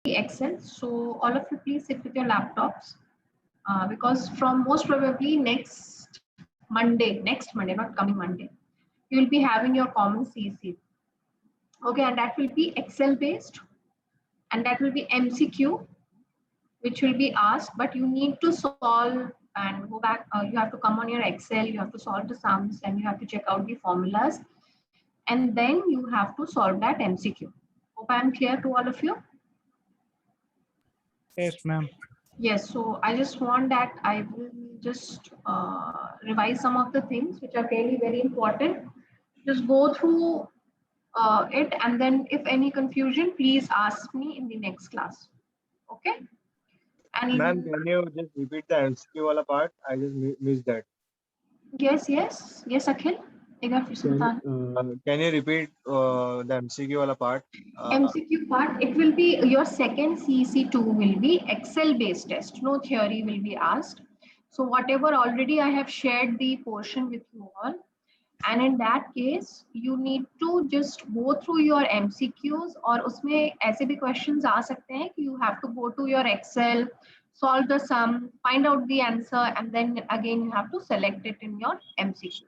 Excel. So all of you please sit with your laptops because from most probably next Monday, not coming Monday, you will be having your common CEC. Okay, and that will be Excel based and that will be MCQ, which will be asked, but you need to solve and go back. You have to come on your Excel, you have to solve the sums and you have to check out the formulas and then you have to solve that MCQ. Hope I am clear to all of you. Yes, ma'am. Yes, so I just want that I will just revise some of the things which are really very important. Just go through it and then if any confusion, please ask me in the next class. Okay? And Ma'am, can you just repeat the MCQ wala part? I just missed that. yes, Akhil. Can you repeat the MCQ wala part? MCQ part, it will be your second CEC2 will be Excel based test. No theory will be asked. So whatever already I have shared the portion with you all. And in that case, you need to just go through your MCQs और उसमें ऐसे भी questions आ सकते हैं कि you have to go to your Excel, solve the sum, find out the answer, and then again you have to select it in your MCQ.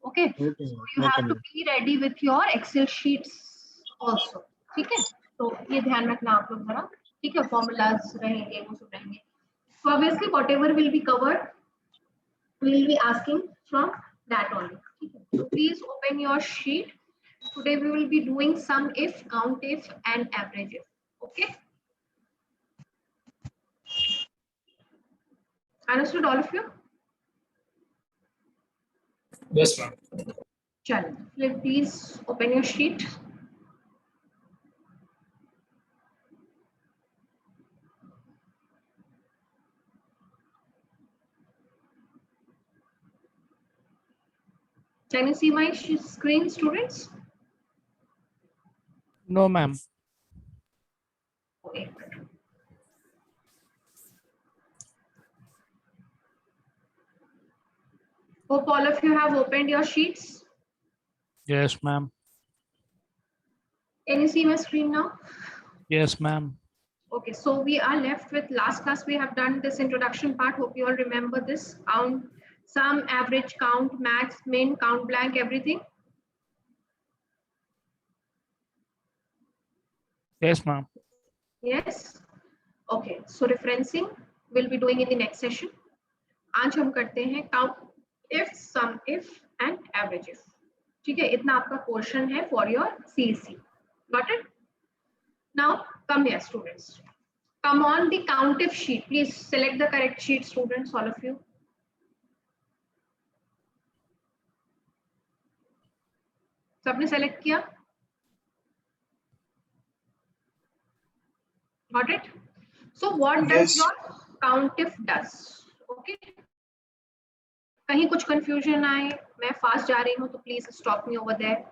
Okay, so you have to be ready with your Excel sheets also. ठीक है, तो ये ध्यान रखना आप लोग जरा. ठीक है, formulas रहेंगे, वो सब रहेंगे. So obviously whatever will be covered, we will be asking from that only. So please open your sheet. Today we will be doing sum if, count if, and average if. Okay. Understood all of you? Yes, ma'am. Chalo. Please open your sheet. Can you see my screen, students? No, ma'am. Okay. Hope all of you have opened your sheets. Yes, ma'am. Can you see my screen now? Yes, ma'am. Okay, so we are left with last class. We have done this introduction part. Hope you all remember this. Count, sum, average, count, max, min, count blank, everything. Yes, ma'am. Yes. Okay, so referencing we'll be doing in the next session. आज हम करते हैं count if, sum if, and average if. ठीक है, इतना आपका portion है for your CEC. Got it? Now come here, students. Come on the count if sheet. Please select the correct sheet, students, all of you. सबने select किया? Got it? So what does your count if does? Okay. कहीं कुछ confusion आए, मैं fast जा रही हूँ तो please stop me over there.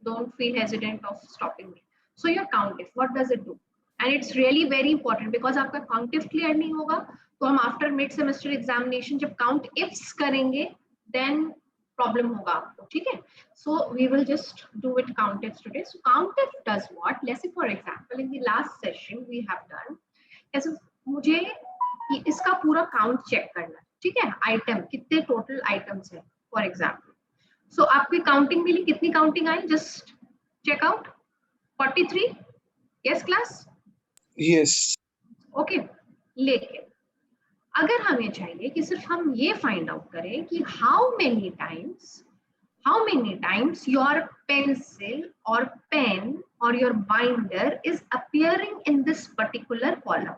Don't feel hesitant of stopping me. So your count if, what does it do? And it's really very important because आपका count if clear नहीं होगा तो हम after mid semester examination जब count ifs करेंगे then problem होगा आपको. ठीक है? So we will just do it count ifs today. So count if does what? Let's say for example in the last session we have done ऐसे मुझे इसका पूरा count check करना है. ठीक है, आइटम कितने टोटल आइटम्स है फॉर एग्जाम्पल. सो आपकी काउंटिंग मिली, कितनी काउंटिंग आई? Just check out. 43. Yes class? Yes. Okay. लेकिन अगर हमें चाहिए कि सिर्फ हम ये फाइंड आउट करें कि how many times your pencil और पेन और your binder is appearing in this particular column.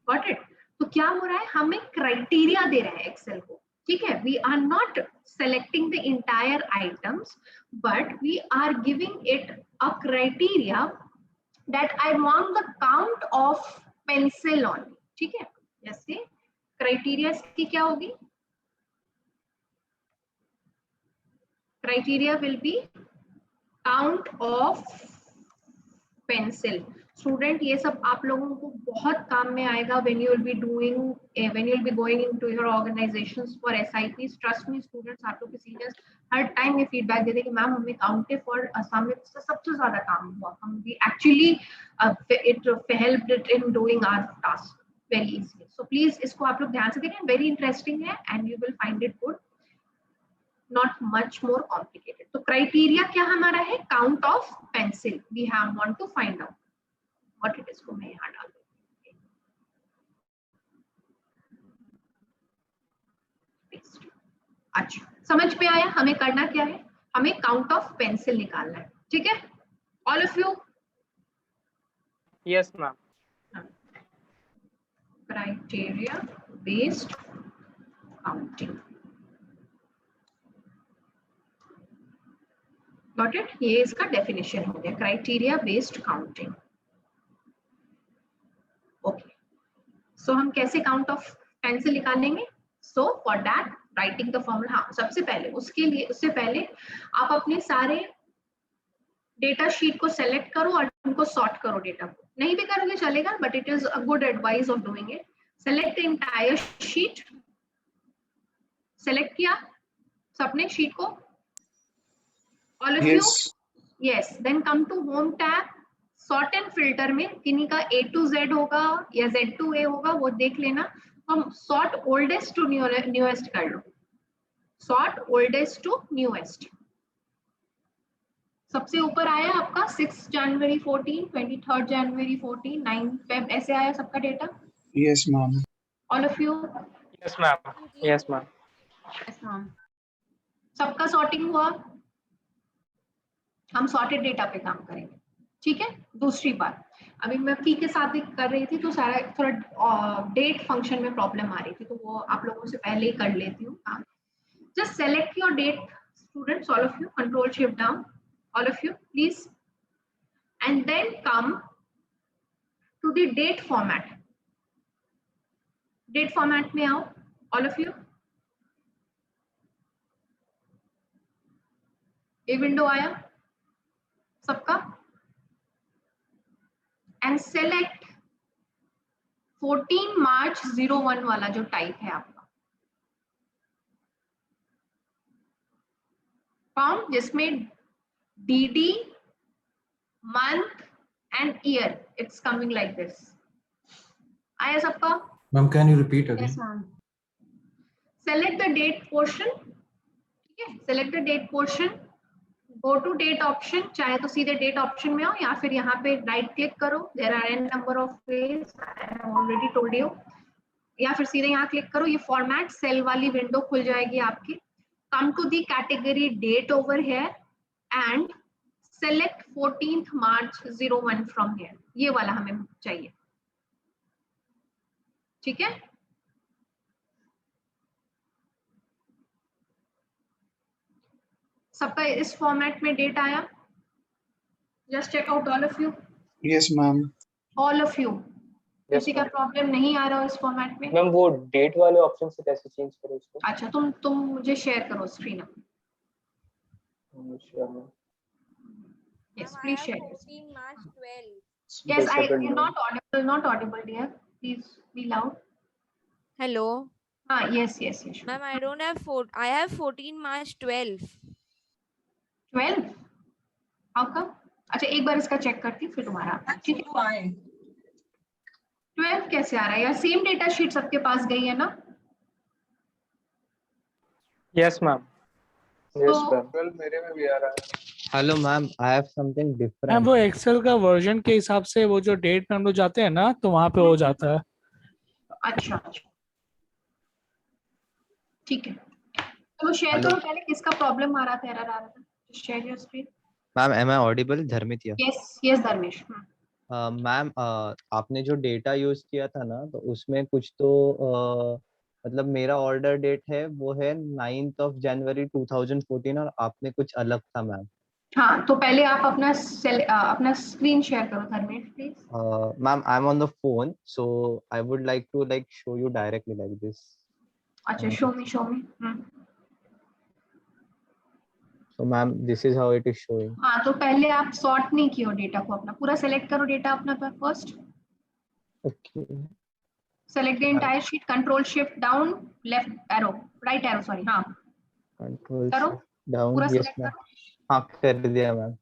Got it? तो क्या हो रहा है, हमें क्राइटेरिया दे रहे हैं एक्सेल को. ठीक है, we are not selecting the entire items but we are giving it a criteria that I want the count of pencil only. ठीक है, जैसे क्राइटेरिया की क्या होगी? Criteria will be count of pencil. Student ये सब आप लोगों को बहुत काम में आएगा when you will be going into your organizations for SIPs. Trust me students, आप लोग के सीनियर्स हर टाइम ये फीडबैक देते कि मैम हमें काउंटिव और असम में सबसे ज्यादा काम हुआ, हम भी actually it helped it in doing our task very easily. So please इसको आप लोग ध्यान से देखें, वेरी इंटरेस्टिंग है and you will find it good, not much more complicated. तो क्राइटेरिया क्या हमारा है? Count of pencil. We have want to find out what it is. को मैं यहाँ डाल दूँ. अच्छा, समझ में आया? हमें करना क्या है? हमें काउंट ऑफ पेंसिल निकालना है. ठीक है, all of you? Yes ma'am. Criteria based counting. Got it? ये इसका डेफिनेशन हो गया, क्राइटेरिया बेस्ड काउंटिंग. ओके, सो हम कैसे काउंट ऑफ पेंसिल निकालेंगे? So for that writing the formula. हाँ, सबसे पहले उसके लिए, उससे पहले आप अपने सारे डेटा शीट को सेलेक्ट करो और उनको सॉर्ट करो. डेटा को नहीं भी करोगे चलेगा, but it is a good advice of doing it. Select the entire sheet. सेलेक्ट किया सबने शीट को? All of you? Yes. Then come to home tab. Sort and filter में किन्हीं का A to Z होगा या Z to A होगा, वो देख लेना. हम सॉर्ट ओल्डेस्ट टू न्यूएस्ट कर लो. Sort oldest to newest. सबसे ऊपर आया आपका 6 जनवरी 14, 23 जनवरी 14, 9 फेब, ऐसे आया सबका data? Yes, ma'am. All of you? Yes ma'am. Yes ma'am. Yes ma'am. सबका सॉर्टिंग हुआ? हम सॉर्टेड डेटा पे काम करेंगे. ठीक है. दूसरी बात, अभी मैं पी के साथ भी कर रही थी तो सारा थोड़ा डेट फंक्शन में प्रॉब्लम आ रही थी, तो वो आप लोगों से पहले ही कर लेती हूँ. Just select your date students, all of you. Control shift down, all of you please, and then come to the date format. Date format में आओ all of you. ये विंडो आया सबका, and select 14 मार्च 01 वाला जो टाइप है आपका, form जिसमें DD, month and year, it's coming like this. आया सबका? Ma'am, can you repeat again? Yes, ma'am. Select the date portion. ठीक है, select the date portion. Go to date option. चाहे तो सीधे date option में आओ या फिर यहाँ पे right click करो. There are n number of ways. I have already told you. या फिर सीधे यहाँ click करो, ये format cell वाली window खुल जाएगी आपकी. Come to the category date over here and select 14th March 01 from here. ये वाला हमें चाहिए. ठीक है. सबका इस फॉर्मेट में डेट आया? Just check out all of you. Yes, ma'am. All of you. Yes किसी का प्रॉब्लम नहीं आ रहा हो इस फॉर्मेट में? मैम. वो डेट वाले ऑप्शन से कैसे चेंज करें इसको? अच्छा, तुम मुझे शेयर करो स्क्रीन अपनी. Yes, please share. 14 March 12. Yes, you're not audible, dear. Please be loud. Hello. Yes. Sure. Ma'am, I don't have I have 14 March 12. 12? How come? अच्छा, एक बार इसका चेक करती हूँ फिर तुम्हारा. ठीक है. 12 कैसे आ रहा है यार? सेम डेटा शीट सबके पास गई है ना? Yes ma'am. Yes ma'am. 12 मेरे में भी आ रहा है. Hello ma'am, I have something ma'am different. वो एक्सेल का वर्जन के हिसाब से वो जो डेट में हम लोग जाते हैं ना, तो वहां पे हो जाता है. अच्छा. ठीक है, तो शेयर करो पहले किसका प्रॉब्लम आ रहा था, एरर आ रहा था. Share your screen. Ma'am, am I audible? Dharmit या? यस धर्मेश. मैम, आपने जो डेटा यूज किया था ना, तो उसमें कुछ तो मतलब मेरा ऑर्डर डेट है वो है 9th of January 2014 और आपने कुछ अलग था मैम. हाँ, तो पहले आप अपना स्क्रीन शेयर करो Dharmesh please. Ma'am, I am on the phone, so I would like to show you directly like this. अच्छा, show me. So ma'am, this is how it is showing. हाँ, तो पहले आप सॉर्ट नहीं किया डेटा को, अपना पूरा सेलेक्ट करो डेटा अपना first. Okay. Select the entire sheet. Control shift down, left arrow, right arrow, sorry. हाँ, कंट्रोल करो. डाउन पूरा यस select मैम करो, हाँ कर दिया ma'am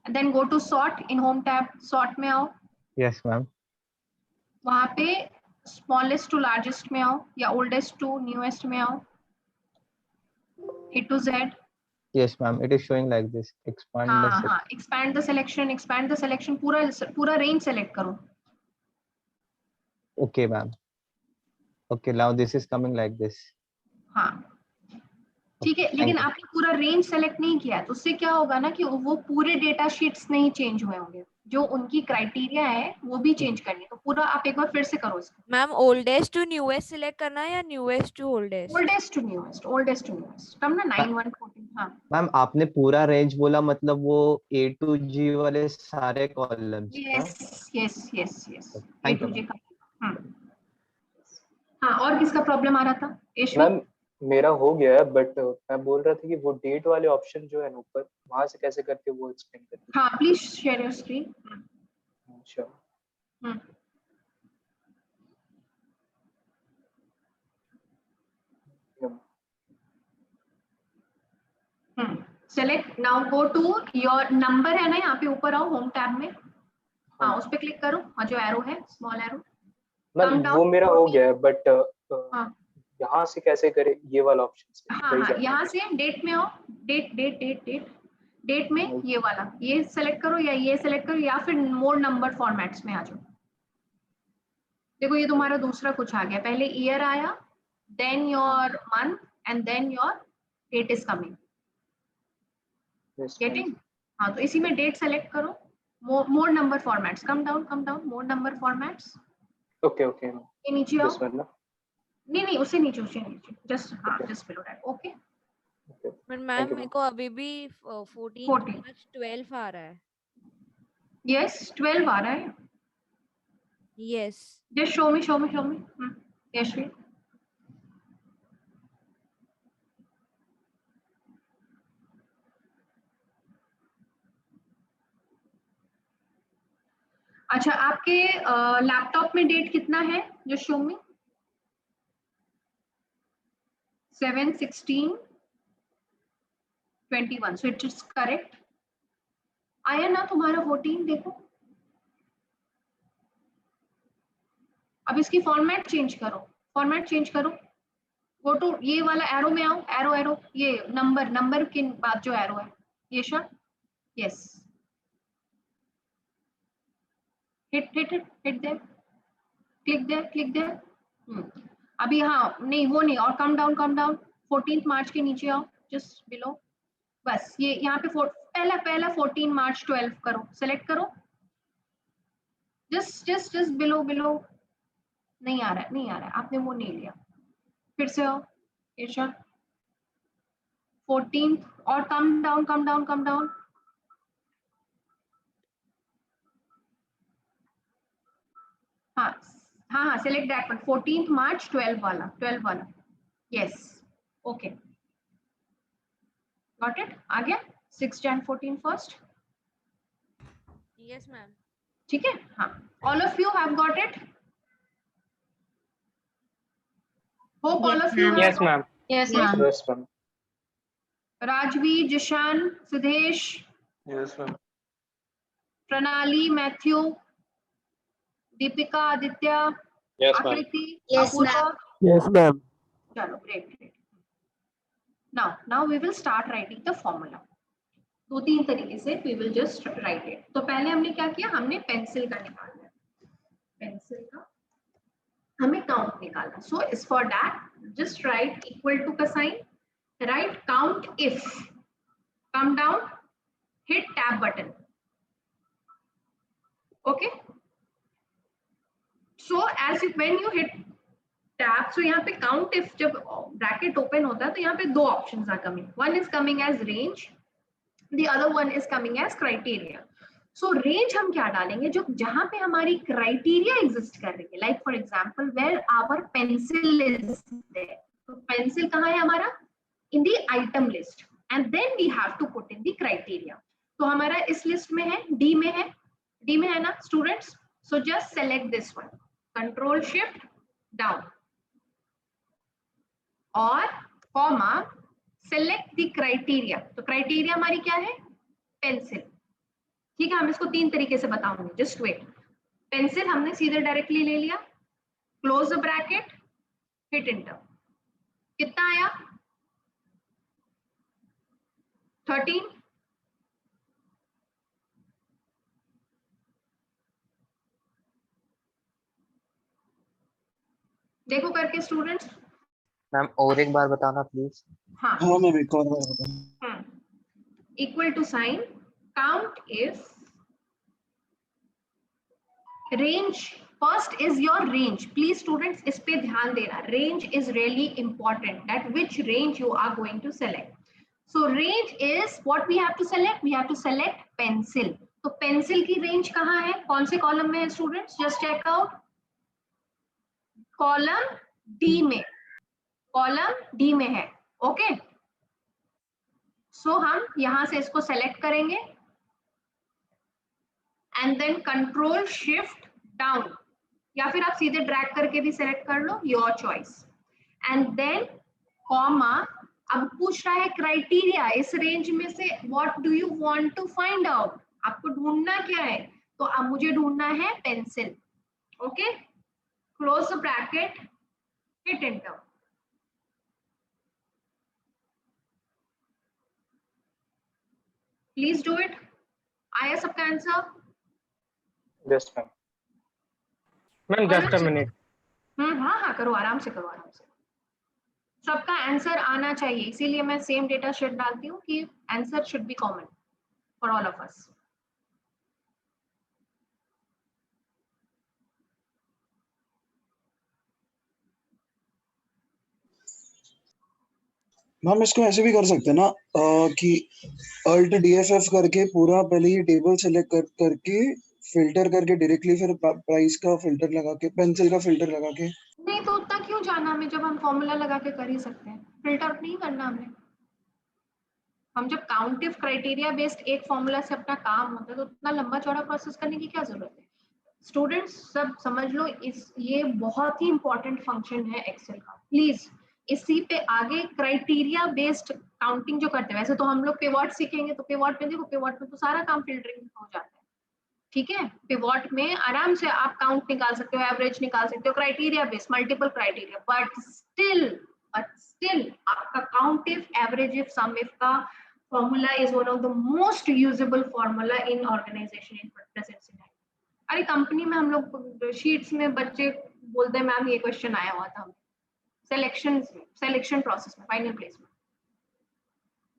and then go to sort in home tab, sort में आओ, यस मैम वहां पे smallest to largest में आओ या oldest to newest में आओ, A to Z. Yes ma'am it is showing like this expand the हाँ, expand the selection, पूरा range select करो. Okay ma'am okay now this is coming like this हाँ ठीक है, लेकिन आपने पूरा रेंज सेलेक्ट नहीं किया, तो उससे क्या होगा ना कि वो पूरे डेटा शीट्स नहीं चेंज हुए होंगे, जो उनकी क्राइटेरिया है वो भी चेंज करनी है, तो पूरा आप एक बार फिर से करो इसको. Ma'am oldest to newest select करना है या newest to oldest? Oldest to newest तब ना 9 1 14. हाँ मैम आपने पूरा रेंज बोला मतलब वो A to G वाले सारे columns yes A thank to you G का. हाँ, और किसका प्रॉब्लम आ रहा था यशवी? मैम मेरा हो गया है, बट मैं बोल रहा था कि वो डेट वाले ऑप्शन जो है ना ऊपर, वहां से कैसे करके वो एक्सप्लेन करते हाँ प्लीज शेयर योर स्क्रीन. हैं? Sure. Select now, go to your number है ना, यहाँ पे ऊपर आओ होम टैब में. हाँ उस पे क्लिक करो, हाँ जो एरो है small arrow. Ma'am Come down वो मेरा हो 14. गया है, बट हाँ यहाँ से कैसे करे ये वाला ऑप्शन से? हाँ वही हाँ, जानना यहाँ है। से डेट में आओ, डेट में ये वाला, ये सेलेक्ट करो या ये सेलेक्ट करो या फिर मोर नंबर फॉर्मेट्स में आ जाओ. देखो ये तुम्हारा दूसरा कुछ आ गया, पहले ईयर आया, then your month and then your date is coming. Yes, getting? हाँ तो इसी में डेट सेलेक्ट करो, more number formats, come down more number formats. Okay okay ये नीचे आओ, दिस वन ना। नहीं उससे नीचे जस्ट हाँ Okay. Just below that. Okay पर Thank मैम you, मेरे ma'am. को अभी भी 14 14. मार्च 12 आ रहा है. यस 12 आ रहा है. Yes. Just show me. Yashvi. अच्छा आपके लैपटॉप में डेट कितना है? जो show me 7/16/21, so it is correct. आया ना तुम्हारा 14? देखो अब इसकी फॉर्मेट चेंज करो, गो टू ये वाला एरो में आओ, एरो ये नंबर के बाद जो एरो है ये शा. Yes hit there, click there. अभी हाँ नहीं वो नहीं, और कम डाउन 14 मार्च के नीचे आओ, जस्ट बिलो. बस ये यहाँ पे पहला 14 मार्च 12 करो, सेलेक्ट करो. जस्ट बिलो नहीं आ रहा है, आपने वो नहीं लिया. फिर से आओ इरशाद 14 और कम डाउन. हाँ सेलेक्ट दैट वन, 14 मार्च 12 वाला. Yes okay got it. आ गया 6 Jan 14 फर्स्ट. Yes ma'am. ठीक है. हाँ all of you have got it. Hope all of you Yes, ma'am. Yes, ma'am. Yes, ma'am. Rajvi, Zeeshan, Siddhesh, Yes, ma'am. प्रणाली, Matthew, Deepika, Aditya, Yes, ma'am. Aakriti, Yes, Apurva. Yes ma'am. चलो great. Now we will start writing the formula. 2-3 तरीके से we will just write it. तो पहले हमने क्या किया, हमने पेंसिल का निकालना है, पेंसिल का हमें काउंट निकालना. So is for that just write equal to का sign, write count if, come down, hit tab button. Okay. So as you when you hit tab, so यहाँ पे count if जब bracket open होता है तो यहाँ पे दो options are coming. One is coming as range, the other one is coming as criteria. So range हम क्या डालेंगे, जो जहाँ पे हमारी criteria exist कर रही है, like for example where our pencil is there. तो pencil कहाँ है हमारा? In the item list, and then we have to put in the criteria. तो हमारा इस list में है, D में है ना students? So just select this one, Control Shift down, और comma सेलेक्ट द क्राइटेरिया। तो क्राइटेरिया हमारी क्या है? पेंसिल। ठीक है, हम इसको 3 तरीके से बताऊंगी, जस्ट वेट। पेंसिल हमने सीधे डायरेक्टली ले लिया, close the bracket, hit enter. कितना आया? 13। देखो करके स्टूडेंट्स। मैम और एक बार बताना प्लीज। हाँ हाँ मैम एक और बार बताओ। Equal to sign, count if range. First is your range. Please students इस पे ध्यान देना, range is really important, that which range you are going to select. So range is what we have to select, we have to select pencil. तो pencil की range कहाँ है, कौन से कॉलम में है students? Just check out, column D में, column D में है। ओके, सो हम यहां से इसको सेलेक्ट करेंगे and then control shift down, या फिर आप सीधे ड्रैग करके भी सेलेक्ट कर लो, your choice. And then comma. अब पूछ रहा है क्राइटेरिया, इस रेंज में से what do you want to find out, आपको ढूंढना क्या है? तो अब मुझे ढूंढना है pencil. Okay, close the bracket, hit enter. Please do it. आया सबका answer? Just ma'am just a minute. हाँ हाँ करो, आराम से करो, आराम से। सबका आंसर आना चाहिए, इसीलिए मैं सेम डेटा शीट डालती हूँ कि answer should be common for all of us. Ma'am इसको ऐसे भी कर सकते हैं ना कि अल्ट DFF करके पूरा पहले ही टेबल सेलेक्ट करके फिल्टर करके डायरेक्टली फिर प्राइस का फिल्टर लगा के, पेंसिल का फिल्टर लगा के। नहीं तो उतना क्यों जाना हमें, जब हम फॉर्मूला लगा के कर ही सकते हैं, फिल्टर नहीं करना हमें। हम जब काउंटिव क्राइटेरिया बेस्ड एक फॉर्मूला से अपना काम होता है तो उतना लंबा चौड़ा प्रोसेस करने की क्या जरूरत है? स्टूडेंट्स सब समझ लो, इस ये बहुत ही इंपॉर्टेंट फंक्शन है एक्सेल का। प्लीज इसी पे आगे क्राइटेरिया बेस्ड काउंटिंग जो करते हैं, वैसे तो हम लोग पिवॉट सीखेंगे, तो पिवॉट में देखो, पिवॉट में तो सारा काम फिल्टरिंग हो जाता है। ठीक है, पिवॉट में आराम से आप काउंट निकाल सकते हो, एवरेज निकाल सकते हो, criteria based, multiple criteria, but still आपका count if, average if, sum if का formula is one of the most usable formula in organisation in present scenario. अरे कंपनी में हम लोग शीट्स में बच्चे बोलते हैं मैम ये क्वेश्चन आया हुआ था सिलेक्शन प्रोसेस में, फाइनल प्लेसमेंट।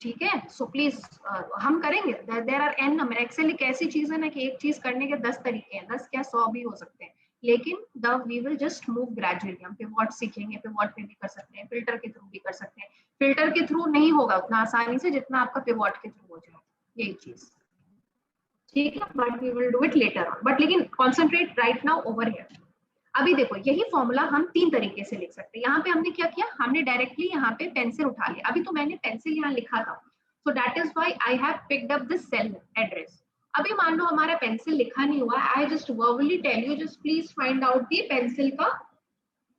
ठीक है, सो प्लीज हम करेंगे, there are n number. Excel एक ऐसी चीज है ना कि एक चीज करने के 10 तरीके हैं, 10 क्या 100 भी हो सकते हैं, लेकिन we will just move gradually. हम पिवॉट सीखेंगे, पिवॉट में भी कर सकते हैं, फिल्टर के थ्रू भी कर सकते हैं। फिल्टर के थ्रू नहीं होगा उतना आसानी से जितना आपका पिवॉट के थ्रू हो जाएगा, यही चीज। ठीक है, but we will do it later on, but लेकिन concentrate right now over here. अभी देखो यही फॉर्मूला हम 3 तरीके से लिख सकते हैं। यहाँ पे हमने क्या किया, हमने डायरेक्टली यहाँ पे पेंसिल उठा लिया। अभी तो मैंने पेंसिल यहाँ लिखा था, so that is why I have picked up this cell address. अभी मान लो हमारा पेंसिल लिखा नहीं हुआ, I just verbally tell you, just please find out the pencil का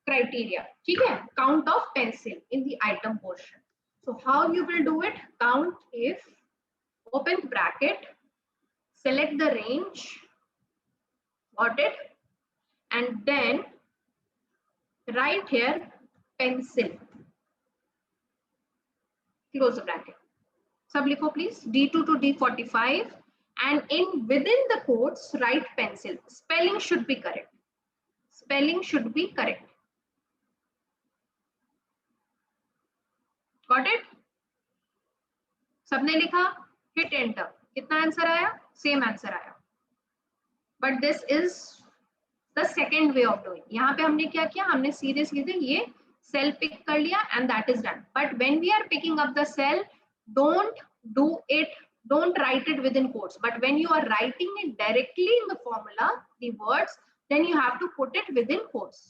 क्राइटेरिया। ठीक है, count of pencil in the item portion. So how you will do it, count if, open bracket, select the range, got it, and then write here pencil, close the bracket. सब लिखो please, D2 to D45, and in within the quotes write pencil. Spelling should be correct, spelling should be correct. Got it? सबने लिखा, hit enter। कितना answer आया? Same answer आया, but this is the second way of doing. यहाँ पे हमने क्या किया, हमने सीधे सीधे ये सेल पिक कर लिया and that is done. But when we are picking up the cell, don't write it within quotes, but when you are writing it directly in the formula, the words, then you have to put it within quotes.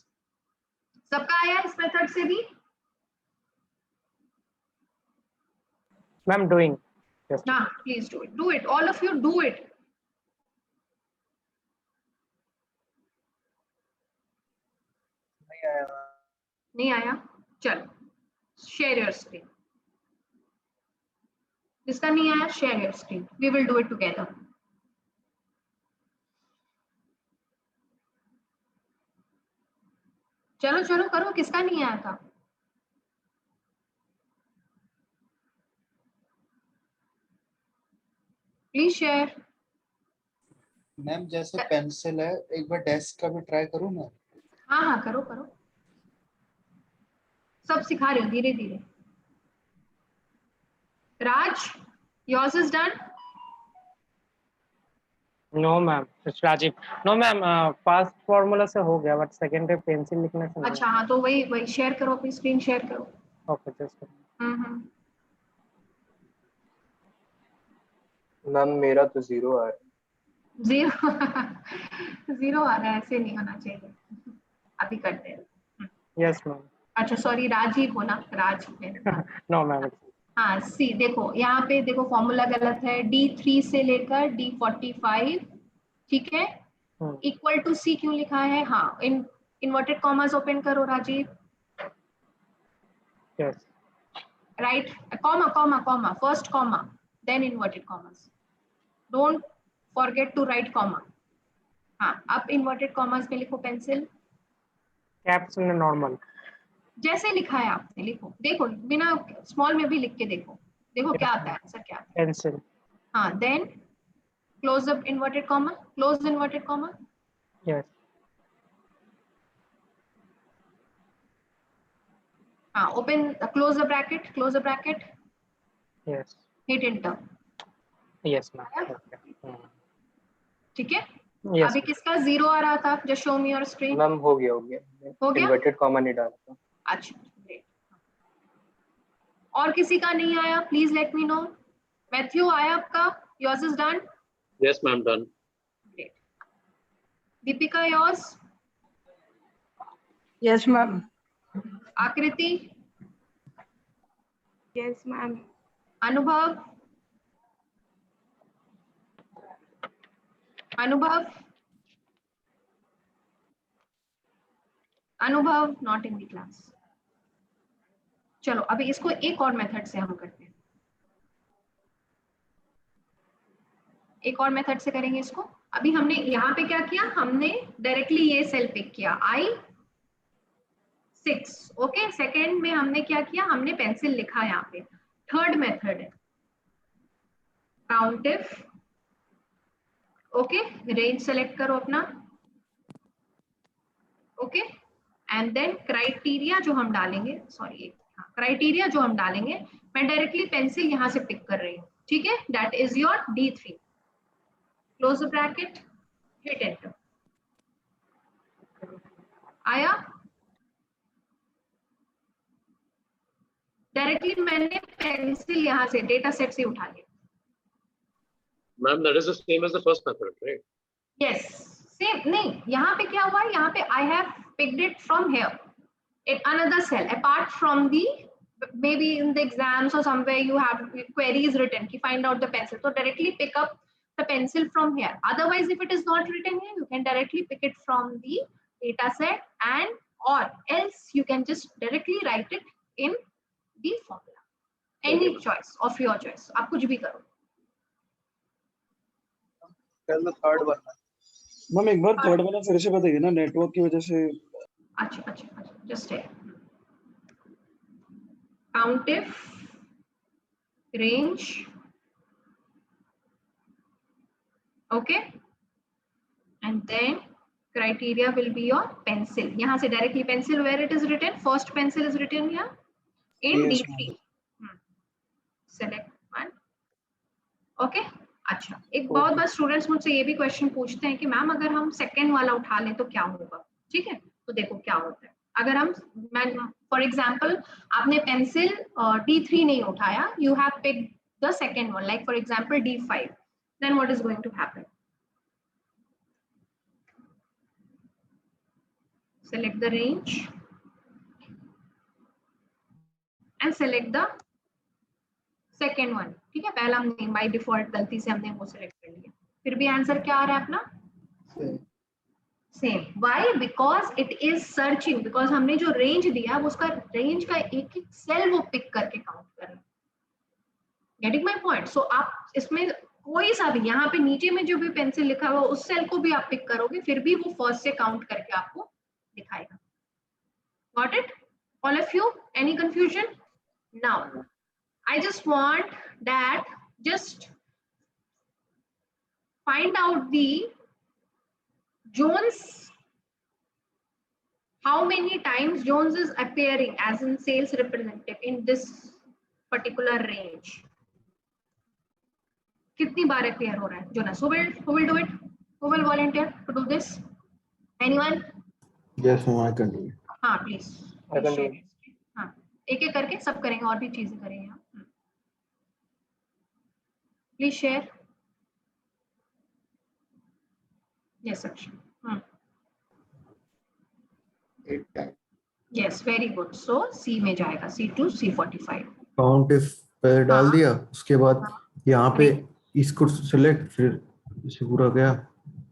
सबका आया इस method से भी? Ma'am doing. हाँ, please do it, all of you do it. नहीं आया? चलो, share your screen. जिसका नहीं आया share your screen, we will do it together. चलो चलो करो, किसका नहीं आया था? Please share. मैम जैसे पेंसिल है, एक बार डेस्क का भी ट्राई करूँ मैं? हाँ हाँ करो करो, सब सिखा रही हूँ धीरे धीरे। Raj, yours is done? No ma'am, Rajeev. No ma'am, first formula से हो गया, बट सेकंड पे पेंसिल लिखने से अच्छा हाँ, तो वही वही शेयर करो, अपनी स्क्रीन शेयर करो। Okay just. मैम मेरा तो 0 आ रहा है। जीरो आ रहा है, ऐसे नहीं होना चाहिए। अभी करते हैं। Yes ma'am. अच्छा सॉरी, राजीव हो ना, राज। No ma'am. हाँ सी, देखो यहाँ पे देखो फॉर्मूला गलत है। D3 से लेकर D45, ठीक है, इक्वल टू सी क्यों लिखा है? हाँ, इन्वर्टेड कॉमास ओपन करो Rajeev. Yes. Right, comma comma comma, first comma then inverted commas, don't forget to write comma. हाँ, अब इन्वर्टेड कॉमास में लिखो पेंसिल, कैप्स में नॉर्मल जैसे लिखा है आपने लिखो। देखो बिना स्मॉल में भी लिख के देखो, देखो क्या आता है, आंसर क्या आता है। पेंसिल। हाँ, then close the inverted comma, close the inverted comma. Yes. हाँ, open close the bracket, close the bracket, yes. Hit enter. Yes ma'am. ठीक है, यस। अभी किसका जीरो आ रहा था? Just show me your screen. Ma'am हो गया हो गया? इन्वर्टेड कॉमा नहीं डाला था। अच्छा ग्रेट। और किसी का नहीं आया? Please let me know. Matthew आया आपका? Yours is done? Yes ma'am, done. Great. Deepika yours? Yes ma'am. Aakriti? Yes ma'am. Anubhav? Anubhav? अनुभव नॉट इन द क्लास। चलो अभी इसको एक और मेथड से हम करते हैं, एक और मेथड से करेंगे इसको। अभी हमने यहाँ पे क्या किया, हमने डायरेक्टली ये सेल पिक किया I6, ओके। सेकेंड में हमने क्या किया, हमने पेंसिल लिखा यहाँ पे। थर्ड मेथड है काउंटिफ, ओके। रेंज सेलेक्ट करो अपना, ओके। एंड देन क्राइटेरिया जो हम डालेंगे, सॉरी क्राइटेरिया जो हम डालेंगे, मैं डायरेक्टली पेंसिल यहाँ से पिक कर रही हूँ, ठीक है। That is your D3, close the bracket, hit enter. आया? डायरेक्टली मैंने पेंसिल यहाँ से डेटा सेट से उठा लिया। Ma'am that is the same as the first method, right? Yes same. नहीं, यहाँ पे क्या हुआ, यहाँ पे I have picked it from here in another cell apart from the, maybe in the exams or somewhere you have queries written to find out the pencil, so directly pick up the pencil from here. Otherwise if it is not written here, you can directly pick it from the data set, and or else you can just directly write it in the formula. Any choice of your choice, आप कुछ भी करो। चल third वाला। Ma'am एक बार third वाला फिर से बताइए ना, नेटवर्क की वजह से। अच्छा अच्छा अच्छा, जस्ट है countif, range, okay, and then criteria will be your pencil. यहाँ से directly pencil where it is written, first pencil is written here in Yes, D3. Select one, okay. अच्छा, एक बहुत बार स्टूडेंट्स मुझसे ये भी क्वेश्चन पूछते हैं कि मैम अगर हम सेकेंड वाला उठा लें तो क्या होगा, ठीक है। तो देखो क्या होता है, अगर हम, फॉर एग्जाम्पल आपने पेंसिल D3 नहीं उठाया, you have picked the second one, like for example D5, then what is going to happen? select the range and select the second one, ठीक है। पहला हमने बाय डिफॉल्ट गलती से हमने वो सिलेक्ट कर लिया, फिर भी आंसर क्या आ रहा है अपना? Same. Why? Because it is searching, because हमने जो रेंज दिया वो उसका रेंज का एक एक सेल वो पिक करके काउंट कर रहा है। Getting my point? सो आप इसमें कोई सा भी यहाँ पे नीचे में जो भी पेंसिल लिखा हुआ उस सेल को भी आप पिक करोगे, फिर भी वो फर्स्ट से काउंट करके आपको दिखाएगा. Got it? All of you? Any confusion? Now, I just want that just find out the Jones. How many times Jones is appearing as in sales representative in this particular range? कितनी बार appear हो रहा है? Jonas, who will do it? Who will volunteer to do this? Anyone? Yes, ma'am, I can do it. हाँ, please. I can do it. हाँ, एक एक करके सब करेंगे, और भी चीजें करेंगे हम. Please share. Yes, Akshay. 8 times. Yes, very good. So C में जाएगा, C2, C45. काउंट इफ पे डाल हाँ. दिया, उसके बाद यहाँ पे Great. इसको सेलेक्ट, फिर इसे पूरा गया,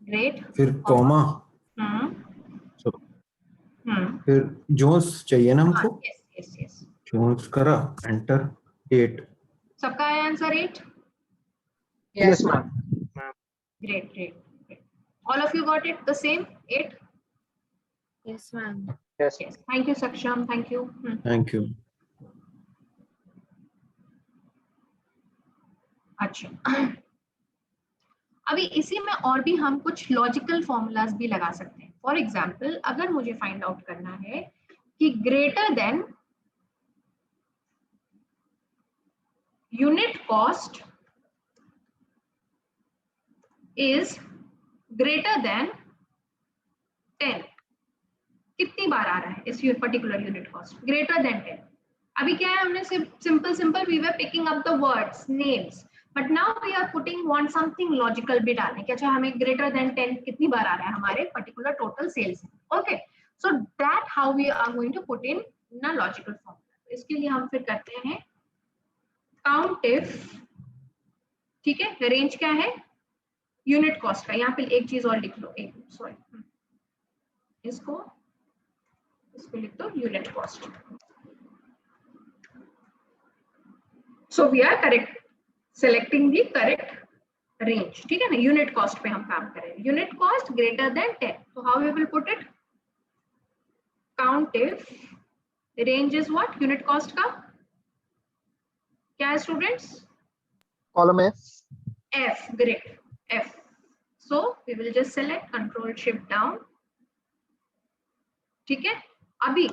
Great. फिर कॉमा, फिर जोन्स चाहिए ना हमको. Yes, yes, yes. जोन्स करा, एंटर, 8. सबका है answer 8? Yes, ma'am. Great, great, great. All of you got it the same 8? Yes, ma'am. Yes. Yes. Thank you, Saksham. Thank you. Thank you. अच्छा, अभी इसी में और भी हम कुछ लॉजिकल फॉर्मूलाज भी लगा सकते हैं. फॉर एग्जाम्पल, अगर मुझे फाइंड आउट करना है कि greater than unit cost is greater than 10, कितनी बार आ रहा है इस particular unit cost greater than 10. अभी क्या है, हमने simple we were picking up the words, names, but now we are putting want something logical भी डालने कि अच्छा हमें ग्रेटर देन 10 कितनी बार आ रहा है हमारे particular total sales. Okay, so that how we are going to put in a logical formula. इसके लिए हम फिर करते हैं काउंट इफ. ठीक है, रेंज क्या है यूनिट कॉस्ट का. यहाँ पे एक चीज और लिख लो, एक सॉरी, इसको लिख दो unit cost. So we are correct selecting the correct range. ठीक है ना, यूनिट कॉस्ट पे हम काम करेंगे. Unit cost greater than 10. तो how we will put it? Count if range is what, unit cost का क्या है students? Column F. F. Great. F. So we will just select Control Shift down. ठीक है, अभी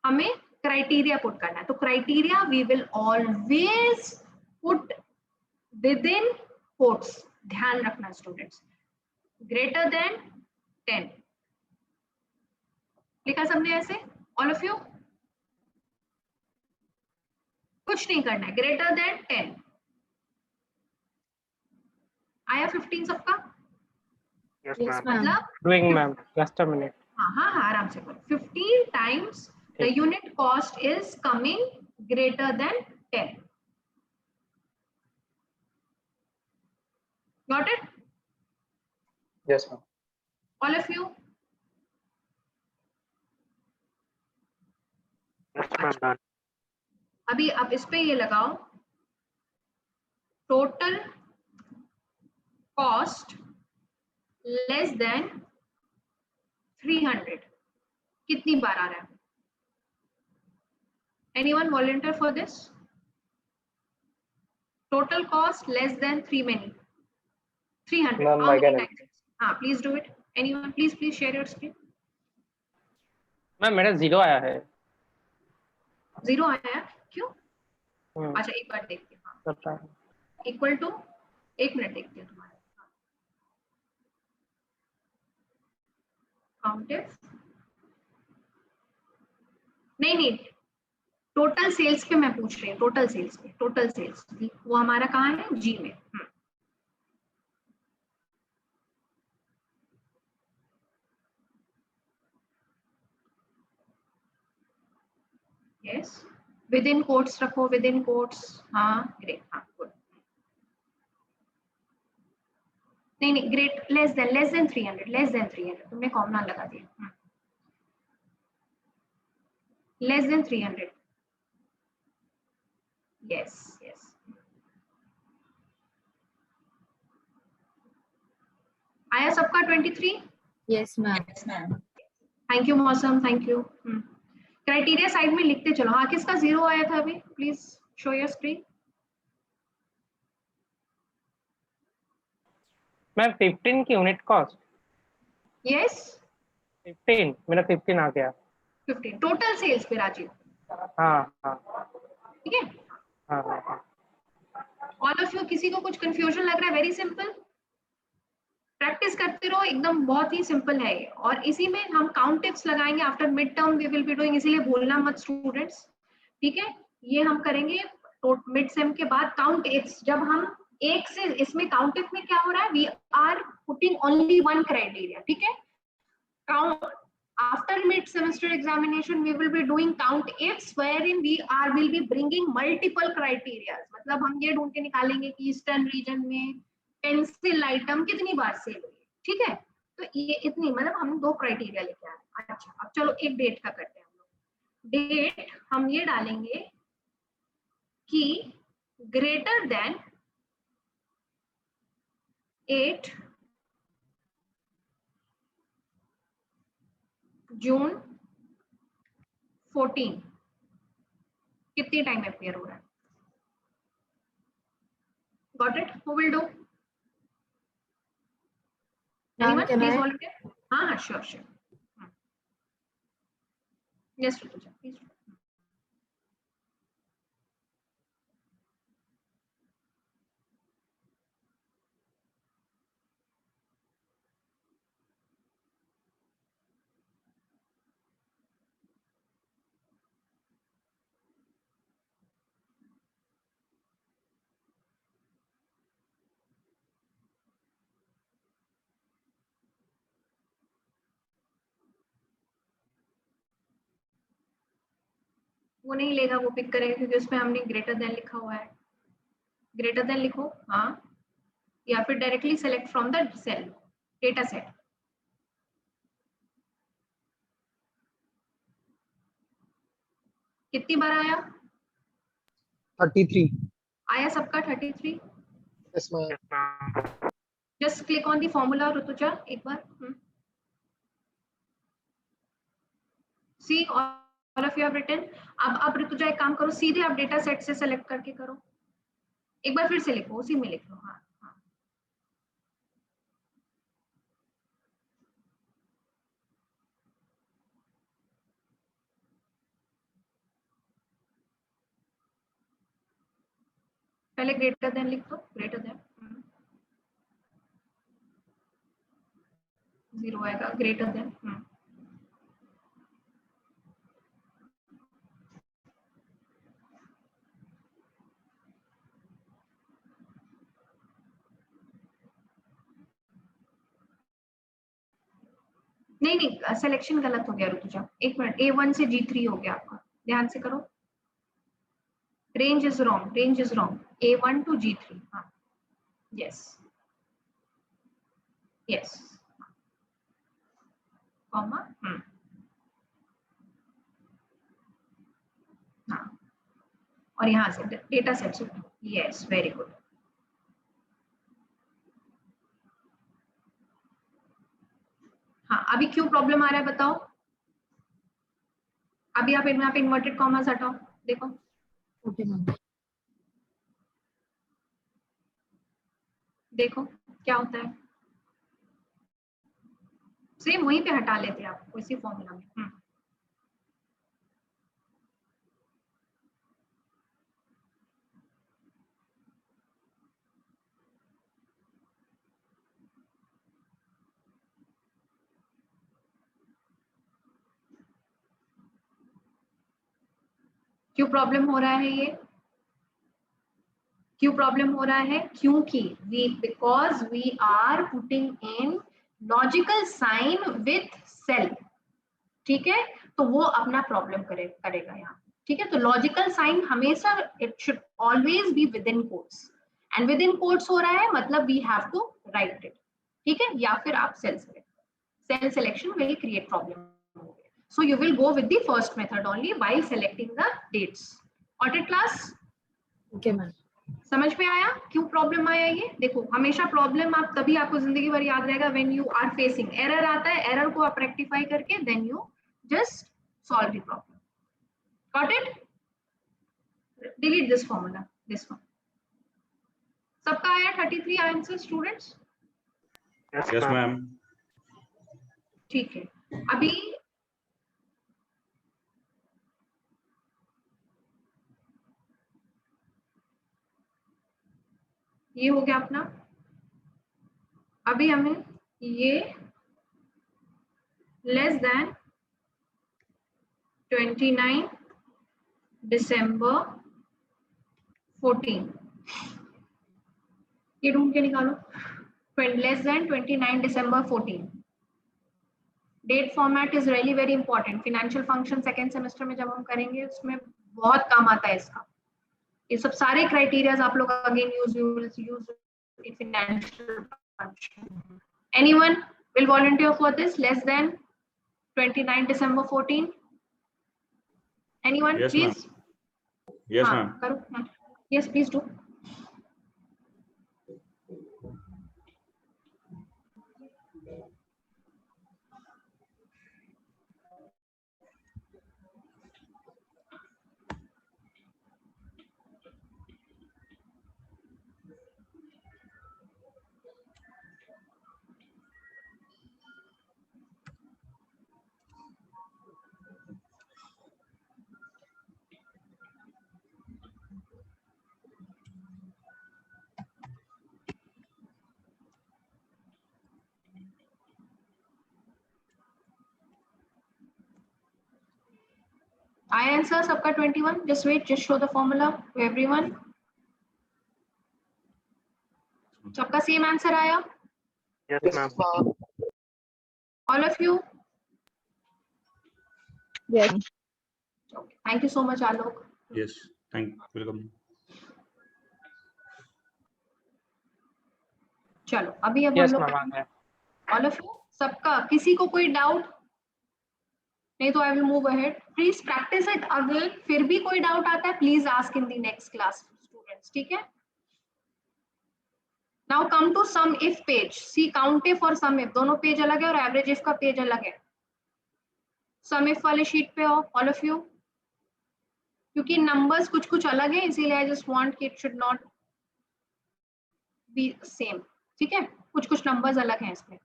हमें क्राइटेरिया पुट करना है. तो criteria we will always put within quotes. ध्यान रखना स्टूडेंट्स, ग्रेटर देन 10 लिखा सबने ऐसे, ऑल ऑफ यू? कुछ नहीं करना है, ग्रेटर देन 10. आया 15 सबका? Yes, Yes, ma'am. ma'am. मतलब Doing, ma'am. Just a minute. हाँ, आराम से करो. 15 times the unit cost is coming greater than 10. Got it? Yes, ma'am. All of you? Yes, ma'am. Done. अभी अब इस पे ये लगाओ, टोटल कॉस्ट लेस देन 300 कितनी बार आ रहा है? Anyone volunteer for this? Total cost less than 3 many 300. Ma'am, How I many can. times? हाँ, please do it. Anyone, please share your screen. Ma'am मेरा 0 आया है. 0 आया, क्यों? हम्म, अच्छा, एक बार देखते हैं. हाँ, पता है. इक्वल टू, एक मिनट देखते हैं तुम्हारा. काउंट इफ, नहीं, टोटल सेल्स पे मैं पूछ रही हूँ. टोटल सेल्स पे, टोटल सेल्स वो हमारा कहाँ है? जी में. यस, विद इन कोट्स रखो, विद इन कोट्स. हाँ, ग्रेट. हाँ, गुड. नहीं, ग्रेट, लेस देन 300 तुमने कॉमन लगा दिया. Less than 300. yes. आया सबका 23? Yes ma'am. थैंक यू मौसम, थैंक यू। क्राइटेरिया साइड में लिखते चलो। हाँ, किसका 0 आया था अभी? Please show your screen. Ma'am 15 की यूनिट कॉस्ट। यस 15, मेरा 15 आ गया। 15 टोटल सेल्स पे राजीव। हाँ हाँ ठीक है, हाँ हाँ। ऑल ऑफ यू किसी को कुछ कंफ्यूजन लग रहा है? वेरी सिंपल, प्रैक्टिस करते रहो, एकदम बहुत ही सिंपल है ये। और इसी में हम काउंट टिप्स लगाएंगे after mid term we will be doing, इसीलिए भूलना मत स्टूडेंट्स। ठीक है, ये हम करेंगे मिड सेम के बाद काउंट इट्स। जब हम एक से इसमें काउंट इट में क्या हो रहा है, we are putting only one criteria. ठीक है, count after mid semester examination we will be doing count ifs wherein we are will be bringing multiple criteria। मतलब हम ये ढूंढ के निकालेंगे कि ईस्टर्न रीजन में पेंसिल आइटम कितनी बार सेल हुई। ठीक है, तो ये इतनी, मतलब हम 2 क्राइटेरिया लेके आए। अच्छा, अब चलो एक डेट का करते हैं हम लोग। डेट हम ये डालेंगे कि ग्रेटर देन 8 जून 14 कितनी टाइम अपियर हो रहा है। Got it? Who will do? Ma'am, Anyone? can Please I? volunteer. हाँ हाँ, sure sure. Yes, Rutuja, please. वो नहीं लेगा, वो पिक करेगा क्योंकि उसमें हमने ग्रेटर देन लिखा हुआ है। ग्रेटर देन लिखो, हाँ, या फिर directly select from the cell data set. कितनी बार आया? 33। आया सबका 33? Yes ma'am. Just click on the formula Rutuja एक बार। See all of you have written. अब ऋतुजा एक काम करो, सीधे आप डेटा सेट से सेलेक्ट करके करो। एक बार फिर से लिखो, उसी में लिख लो। हाँ हाँ, पहले ग्रेटर देन लिख दो। ग्रेटर देन 0 आएगा। ग्रेटर देन नहीं नहीं, सिलेक्शन गलत हो गया ऋतुजा, एक मिनट। A1 से G3 हो गया आपका, ध्यान से करो। Range is wrong, range is wrong. A1 to G3। हाँ, यस यस, कॉमा हाँ, और यहाँ से डेटा सेट से। Yes, very good. हाँ, अभी क्यों प्रॉब्लम आ रहा है बताओ। अभी आप यहाँ पे इन्वर्टेड कॉमास हटाओ, देखो। Okay ma'am. देखो क्या होता है, सेम वहीं पे हटा लेते हैं आप, उसी फॉर्मूला में। क्यों प्रॉब्लम हो रहा है ये? क्यों प्रॉब्लम हो रहा है? क्योंकि because we are putting in logical sign with cell. ठीक है, तो वो अपना प्रॉब्लम करेगा यहाँ। ठीक है, तो लॉजिकल साइन हमेशा it should always be within quotes, and within quotes हो रहा है मतलब we have to write it. ठीक है, या फिर आप cell selection will create problem. So you will go with the first method only while selecting the dates. Got it, class? Okay, ma'am. समझ में आया क्यों प्रॉब्लम आया? ये देखो, हमेशा प्रॉब्लम आप तभी आपको जिंदगी भर याद रहेगा when you are facing error आता है, एरर को आप रेक्टिफाई करके then you just solve the problem. Got it? Delete this formula, this one. सबका आया 33 आंसर स्टूडेंट्स? Yes ma'am. ठीक है, अभी ये हो गया अपना। अभी हमें ये लेस देन 29 दिसंबर 14 ये ढूंढ के निकालो। Less than 29 December 14। Date format is really very important. Financial function second semester में जब हम करेंगे उसमें बहुत काम आता है इसका। ये सब सारे क्राइटेरियाज आप लोग again use in financial function. Anyone will volunteer for this? Less than 29 December 14? Anyone, Yes, please? Yes, ma'am. करो। Yes, please do. I answer सबका 21. Just wait, just show the formula to everyone. सबका same answer आया? Yes, ma'am. All of you? Yes. Okay. Thank you so much, Alok. Yes, welcome. चलो अभी अब Yes, हम ma'am, आ लोग गया। All of you, सबका, किसी को कोई डाउट नहीं तो I will move ahead. Please practice it again. फिर भी कोई डाउट आता है please ask in the next class students, ठीक है? Now come to sum if page. See count if और सम इफ दोनों पेज अलग है और एवरेज इफ का पेज अलग है। सम इफ वाले शीट पे हो ऑल ऑफ यू, क्योंकि नंबर्स कुछ कुछ अलग है इसीलिए आई जस्ट वांट कि it should not be same, ठीक है? कुछ कुछ नंबर्स अलग हैं इसमें।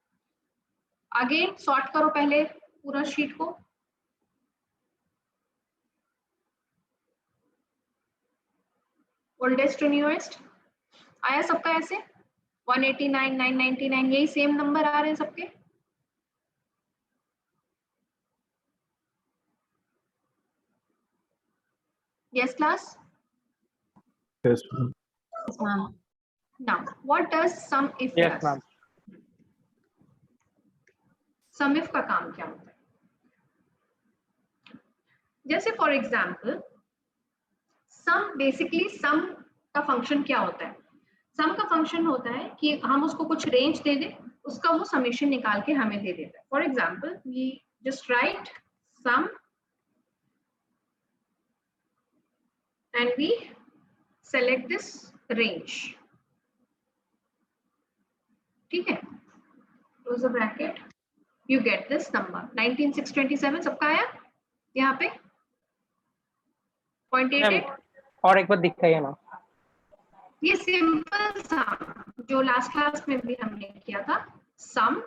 अगेन सॉर्ट करो पहले पूरा शीट को। ओल्डेस्ट टू न्यूएस्ट आया सबका ऐसे? 189, 999 यही सेम नंबर आ रहे हैं सबके? Yes, class? Yes, ma'am. Yes, ma'am. Now, what does sum if Yes, does? ma'am. Sum if का काम क्या होता है? जैसे for example some, basically some का फंक्शन क्या होता है? सम का फंक्शन होता है कि हम उसको कुछ रेंज दे दें, उसका वो समेशन निकाल के हमें दे देता है। For example we just write sum and we select this range, ठीक है? Close the bracket, you get this number 19627 सबका आया यहाँ पे 0.88। और एक बार दिखाइए ना। ये सिंपल सम जो लास्ट क्लास में भी हमने किया था, सम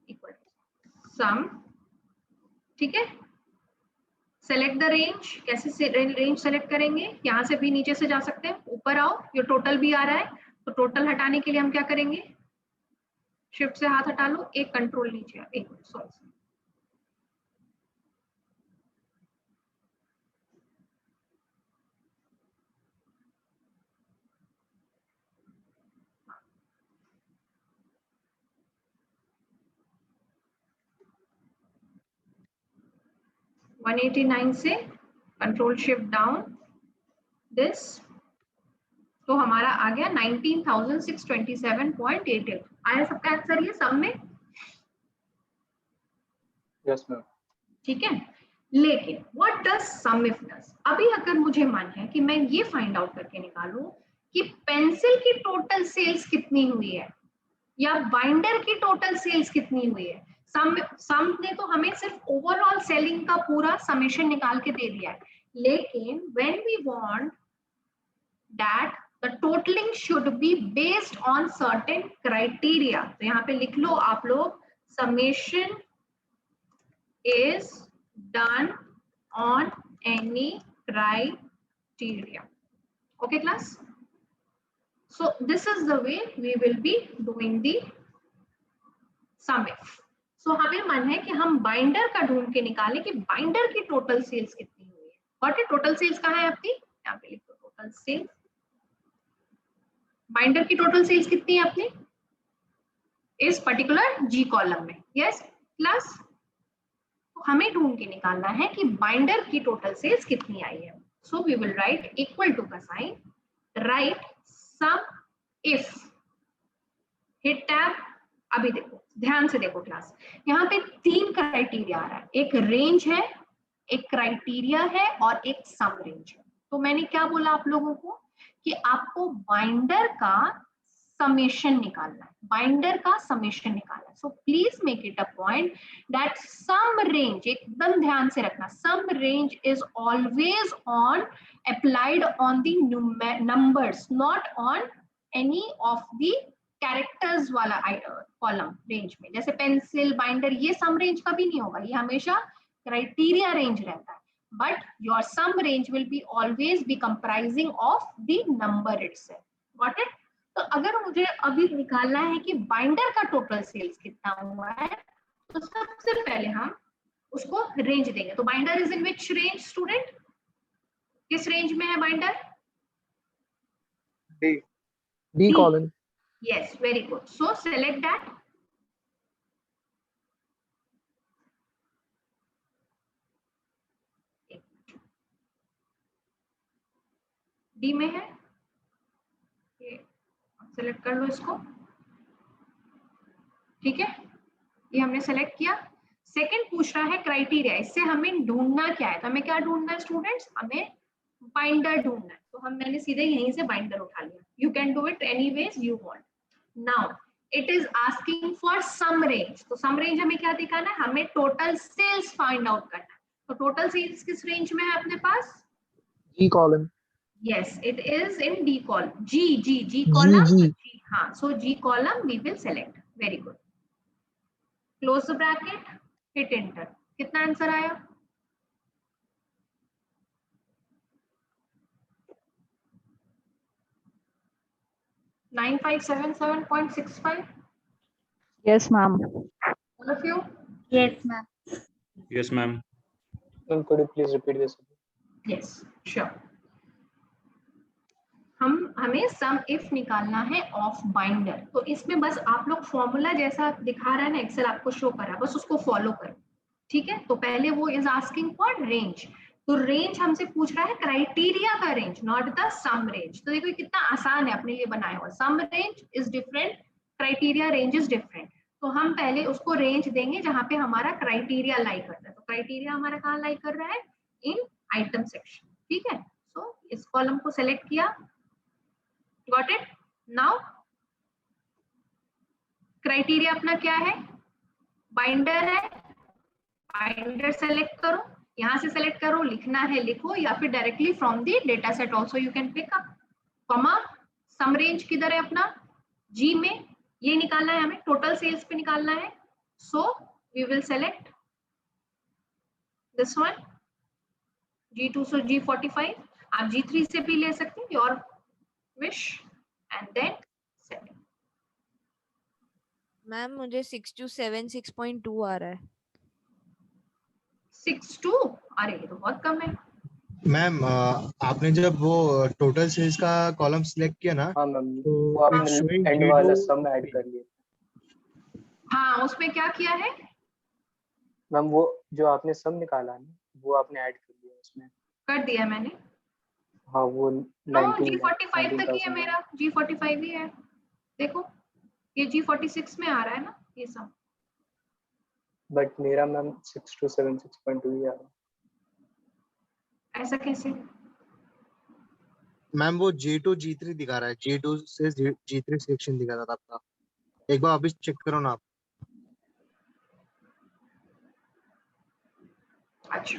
इक्वल सम, ठीक है? Select the range. कैसे रेंज सेलेक्ट करेंगे? यहाँ से भी नीचे से जा सकते हैं, ऊपर आओ, ये टोटल भी आ रहा है तो टोटल हटाने के लिए हम क्या करेंगे? शिफ्ट से हाथ हटा लो, एक कंट्रोल नीचे, एक सॉरी, वन 189 से कंट्रोल शिफ्ट डाउन दिस, तो हमारा आ गया 19,627.88। आया सबका आंसर ये सम में? Yes ma'am. ठीक है, लेकिन what does sum if does, अभी अगर मुझे मन है कि मैं ये फाइंड आउट करके निकालूं कि पेंसिल की टोटल सेल्स कितनी हुई है या बाइंडर की टोटल सेल्स कितनी हुई है, सम ने तो हमें सिर्फ ओवरऑल सेलिंग का पूरा समेशन निकाल के दे दिया है, लेकिन when we want that the totaling should be based on certain criteria, तो यहाँ पे लिख लो आप लोग, summation is done on any criteria. Okay class, so this is the way we will be doing the sum if. so हमें मन है कि हम बाइंडर का ढूंढ के निकालें कि बाइंडर की टोटल सेल्स कितनी हुई है। व्हाट है टोटल सेल्स कहाँ है आपकी, यहाँ पे लिखो टोटल सेल्स, बाइंडर की टोटल सेल्स कितनी है अपनी इस पर्टिकुलर जी कॉलम में। यस क्लास, तो हमें ढूंढ के निकालना है कि बाइंडर की टोटल सेल्स कितनी आई है। So we will write equal to का sign, right sum if, hit tab. अभी देखो ध्यान से देखो क्लास, यहाँ पे 3 क्राइटेरिया आ रहा है, एक रेंज है, एक क्राइटेरिया है और एक सम रेंज है। तो मैंने क्या बोला आप लोगों को कि आपको बाइंडर का समेशन निकालना है, बाइंडर का समेशन निकालना है। So please make it a point that sum range, एकदम ध्यान से रखना, sum range is always on applied on the numbers, not on any of the characters वाला कॉलम रेंज में। जैसे पेंसिल, बाइंडर, ये सम रेंज कभी नहीं होगा, ये हमेशा क्राइटेरिया रेंज रहता है, but your sum range will be always be comprising of the number itself. Got it? तो अगर मुझे अभी निकालना है कि बाइंडर का टोटल सेल्स कितना हुआ है, तो सबसे पहले हम उसको रेंज देंगे। तो binder is in which range student, किस रेंज में है binder? D column. Yes, very good. So select that. D में है, ये सेलेक्ट कर लो इसको, ठीक है, ये हमने सेलेक्ट किया। सेकंड पूछ रहा है क्राइटेरिया, इससे हमें ढूंढना क्या है, तो हमें क्या ढूंढना है स्टूडेंट्स, हमें बाइंडर ढूंढना है। तो हम मैंने सीधे यहीं से बाइंडर उठा लिया। You can do it any ways you want. Now it is asking for sum range, तो सम रेंज हमें क्या दिखाना है, हमें टोटल सेल्स फाइंड आउट करना है। तो टोटल सेल्स किस रेंज में है अपने पास? G column. Yes it is in D column, G column, हाँ, so G column we will select. Very good, close the bracket, hit enter. कितना आंसर आया? $9577.65. Yes, ma'am. All of you? Yes, ma'am. Yes, ma'am. Could you please repeat this? Yes, sure. हमें सम if निकालना है of binder. तो इसमें बस आप लोग फॉर्मूला जैसा दिखा रहा है ना, एक्सेल आपको शो कर रहा है, बस उसको फॉलो करो, ठीक है। तो पहले वो इज आस्किंग फॉर रेंज, तो रेंज हमसे पूछ रहा है क्राइटेरिया का range, not the sum range. तो देखो कितना आसान है अपने लिए बनाया हुआ, sum range is different, criteria range is different. तो हम पहले उसको रेंज देंगे जहां पे हमारा क्राइटेरिया लाई करता है। तो क्राइटेरिया हमारा कहाँ लाई कर रहा है? इन आइटम सेक्शन, ठीक है। सो इस कॉलम को सेलेक्ट किया, गॉट इट। नाउ क्राइटेरिया अपना क्या है? बाइंडर है, बाइंडर सेलेक्ट करो, यहाँ से सेलेक्ट करो, लिखना है लिखो, या फिर directly from the data set also you can pick up. Comma sum range किधर है अपना? जी में, ये निकालना है हमें, टोटल सेल्स पे निकालना है। So we will select this one, G2 so G45, आप G3 से भी ले सकते हैं, your wish, and then set. Ma'am मुझे 6276.2 आ रहा है। 62? अरे ये तो बहुत कम है। मैम आपने जब वो टोटल सेल्स का कॉलम सिलेक्ट किया ना, हाँ मैम, तो वो आपने एंड वाला सम ऐड कर लिया। हाँ, उसमें क्या किया है मैम? वो जो आपने सम निकाला है वो आपने ऐड कर दिया उसमें। कर दिया मैंने। हाँ वो G45 तक ही है मेरा, G45 ही है। देखो ये G46 में आ रहा है ना ये सब। बट मेरा मैम 6276.2 ही आ रहा है। ऐसा कैसे? मैम वो G2 G3 दिखा रहा है, G2 से G3 सिलेक्शन दिखा रहा था आपका, एक बार वापस चेक करो ना आप। अच्छा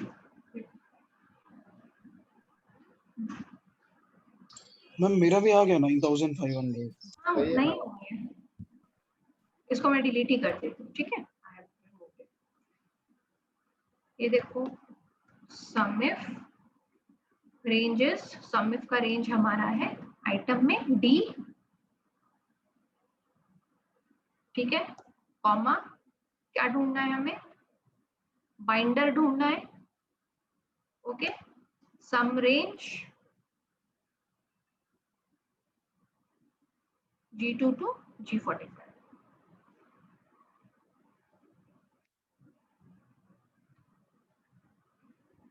मैम मेरा भी आ गया 9500। हाँ नहीं हो गया, इसको मैं डिलीट ही कर देती हूँ, ठीक है। ये देखो समिफ रेंजेस, समिफ का रेंज हमारा है आइटम में डी, ठीक है, कॉमा क्या ढूंढना है हमें, बाइंडर ढूंढना है, okay, some range G2 to G45।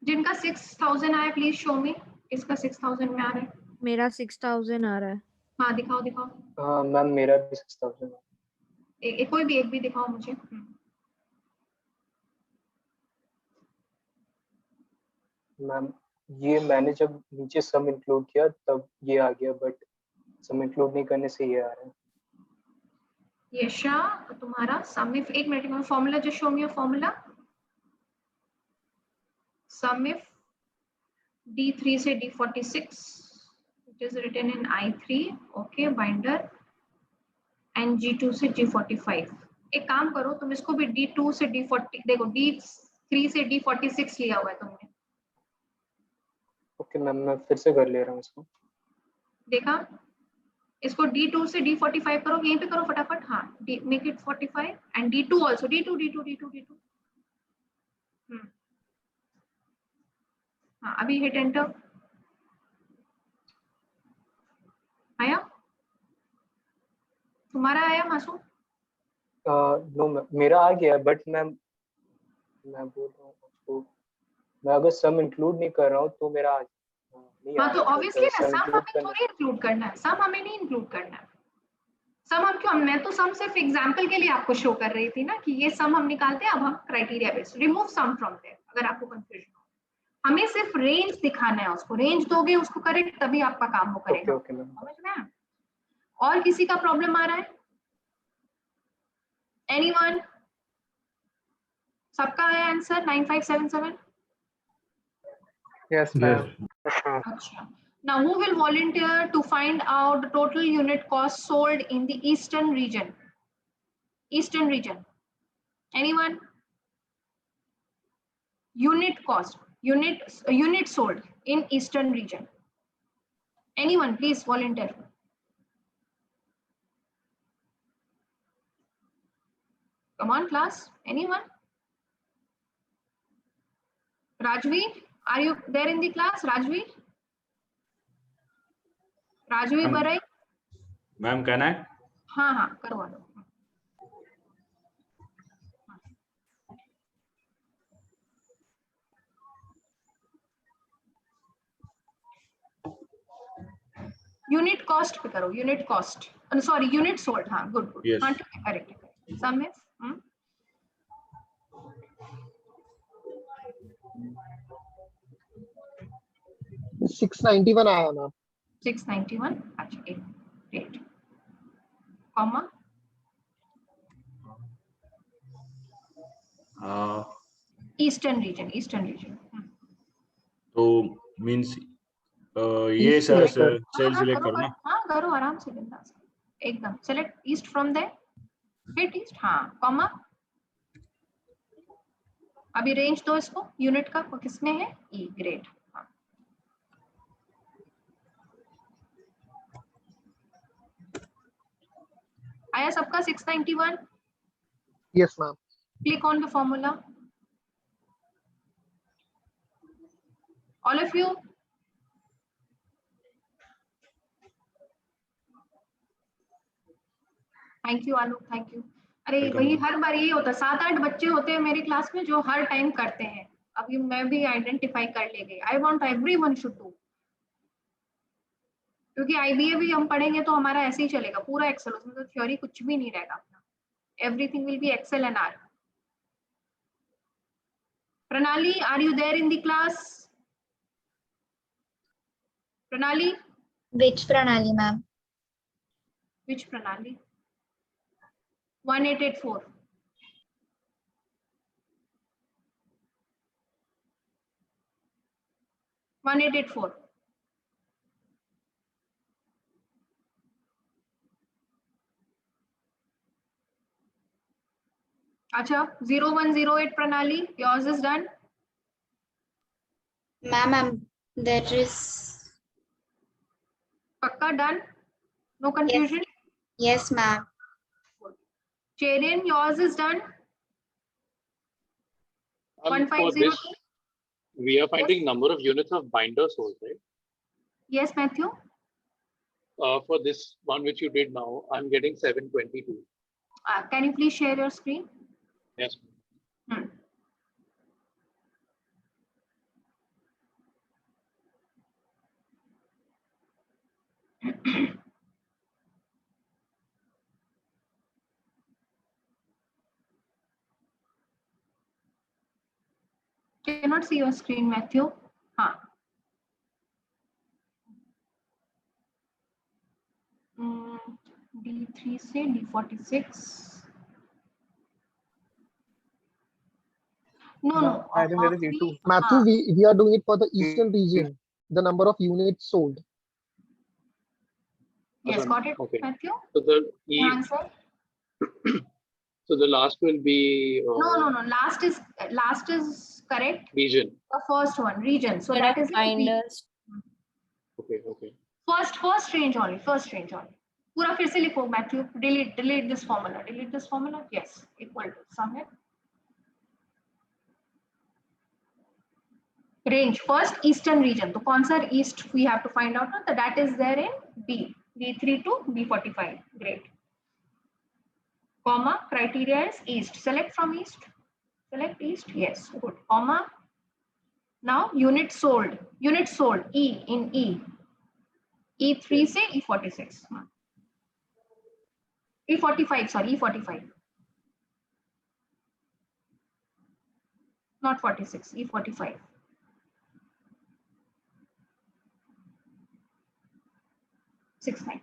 जिनका 6000 आया प्लीज शो मी, इसका 6000 में आ रहा है? मेरा 6000 आ रहा है। हाँ दिखाओ दिखाओ, हाँ मैम मेरा भी 6000। कोई भी एक भी दिखाओ मुझे। मैम ये मैंने जब नीचे सम इंक्लूड किया तब ये आ गया, बट सम इंक्लूड नहीं करने से ये आ रहा है। यशा तुम्हारा समिफ, एक मिनट में फॉर्मूला जो शो मी फॉर्मूला, समिफ D3 से D46, it is written in I3, okay, binder and G2 से G45। एक काम करो तुम इसको भी D2 से D40, देखो D3 से D46 लिया हुआ है तुमने, ओके मैम मैं फिर से कर ले रहा हूँ इसको। देखा, इसको D2 से D45 करो, यहीं पे करो फटाफट, हाँ make it 45 and D2 also, D2। हाँ अभी हिट एंटर, आया तुम्हारा, आया मासूम? नो मेरा आ गया, बट मैं बोल रहा हूँ उसको, मैं अगर सम इंक्लूड नहीं कर रहा हूँ तो मेरा नहीं हाँ आ तो रहा, ऑब्वियसली ना सम सम इंक्लूड हमें करने थोड़ी इंक्लूड करना है, सम हमें नहीं इंक्लूड करना है। सम हम क्यों, मैं तो सम सिर्फ एग्जांपल के लिए आपको शो कर रही थी ना कि ये सम हम निकालते हैं, अब हम criteria based, remove sum from there अगर आपको कंफ्यूजन हो। हमें सिर्फ रेंज दिखाना है, उसको रेंज दोगे उसको करेक्ट, तभी आपका काम वो करेगा। Okay ma'am. समझ में आया? और किसी का प्रॉब्लम आ रहा है? एनीवन? सबका है answer 9577? Yes, ma'am. Acha. Now, who will volunteer to find out the total unit cost sold in the eastern region? Eastern region. Anyone? Unit cost. Unit sold in eastern region. Anyone, please volunteer. Come on, class. Anyone? Rajvi, are you there in the class? Rajvi? Rajvi Barai? Ma'am, can I? हाँ हाँ करवा दो। Unit cost पे करो, unit cost, sorry unit sold, हाँ good good, हाँ ठीक है, करेक्ट। सम इज 691 आया ना। 691, अच्छा एक great, comma eastern region, eastern region. तो मींस ये सर सेल सिलेक्ट करना। हाँ करो आराम से, बिंदास एकदम, select east from there, hit east, हाँ कॉमा, अभी रेंज दो इसको यूनिट का, किसमें है? E, great. आया सबका 691? Yes, ma'am. Click on the formula. All of you. Thank you Alok, thank you. अरे वही हर बार यही होता है, 7-8 बच्चे होते हैं मेरी क्लास में जो हर टाइम करते हैं, अभी मैं भी आइडेंटिफाई कर ले गई। I want everyone should do, क्योंकि आईबीए भी हम पढ़ेंगे तो हमारा ऐसे ही चलेगा पूरा एक्सेल, उसमें तो थ्योरी कुछ भी नहीं रहेगा अपना, everything will be excel and R. Pranali, are you there in the class? Pranali, Which Pranali, ma'am? which Pranali? 1884. One 1884. Acha, 0108 Pranali, yours is done. Ma'am, that is. Pakka done? No confusion? Yes, ma'am. Cherian, yours is done. For 1502. this, we are finding number of units of binder sold, right? Yes, Matthew. For this one which you did now, I'm getting 722. Can you please share your screen? Yes. Cannot see your screen, Matthew. D3 से D46. No. I think that is E2. Matthew, we are doing it for the eastern region. The number of units sold. Yes, got it, Okay. Matthew. So the Answer. So the last will be No. Last is correct. region. The first one, region. So There that are is in B. binders. Okay. First range only. पूरा फिर से लिखो, Matthew. Delete this formula. Yes, equal to sum है. Range first eastern region. तो कौन सा east we have to find out. So that is there in B. B3 to B45. Great. Comma, criteria is east. Select from east. Select east. Yes, good. Comma. Now unit sold. E in E. E3 से E46. E45, sorry, E45. Not 46, E45. $690.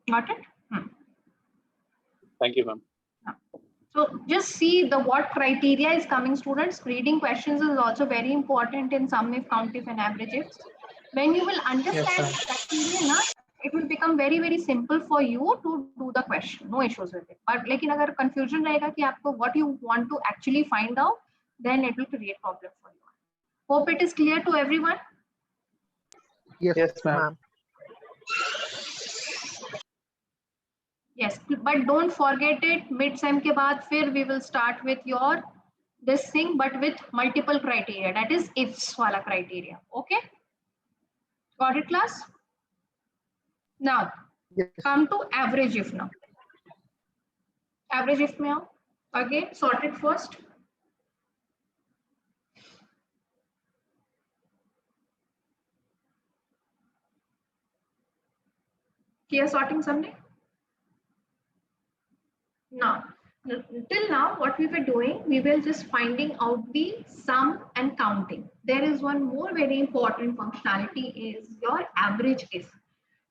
Got it? Thank you, ma'am. So just see what criteria is coming, students. Reading questions is also very important in sum if, count if, and average if. When you will understand the criteria, it will become very, very simple for you to do the question. No issues with it. But लेकिन अगर confusion रहेगा कि आपको what you want to actually find out, then it will create problem for you. Hope it is clear to everyone. Yes, ma'am. Yes, but don't forget it. Mid sem के बाद फिर we will start with your this thing, but with multiple criteria. That is ifs वाला criteria. Okay. Got it, class? Now, come to average if now. Average if now. Again, sort it first. Here sorting something. Now, till now, what we were doing, we were just finding out the sum and counting. There is one more very important functionality is your average if.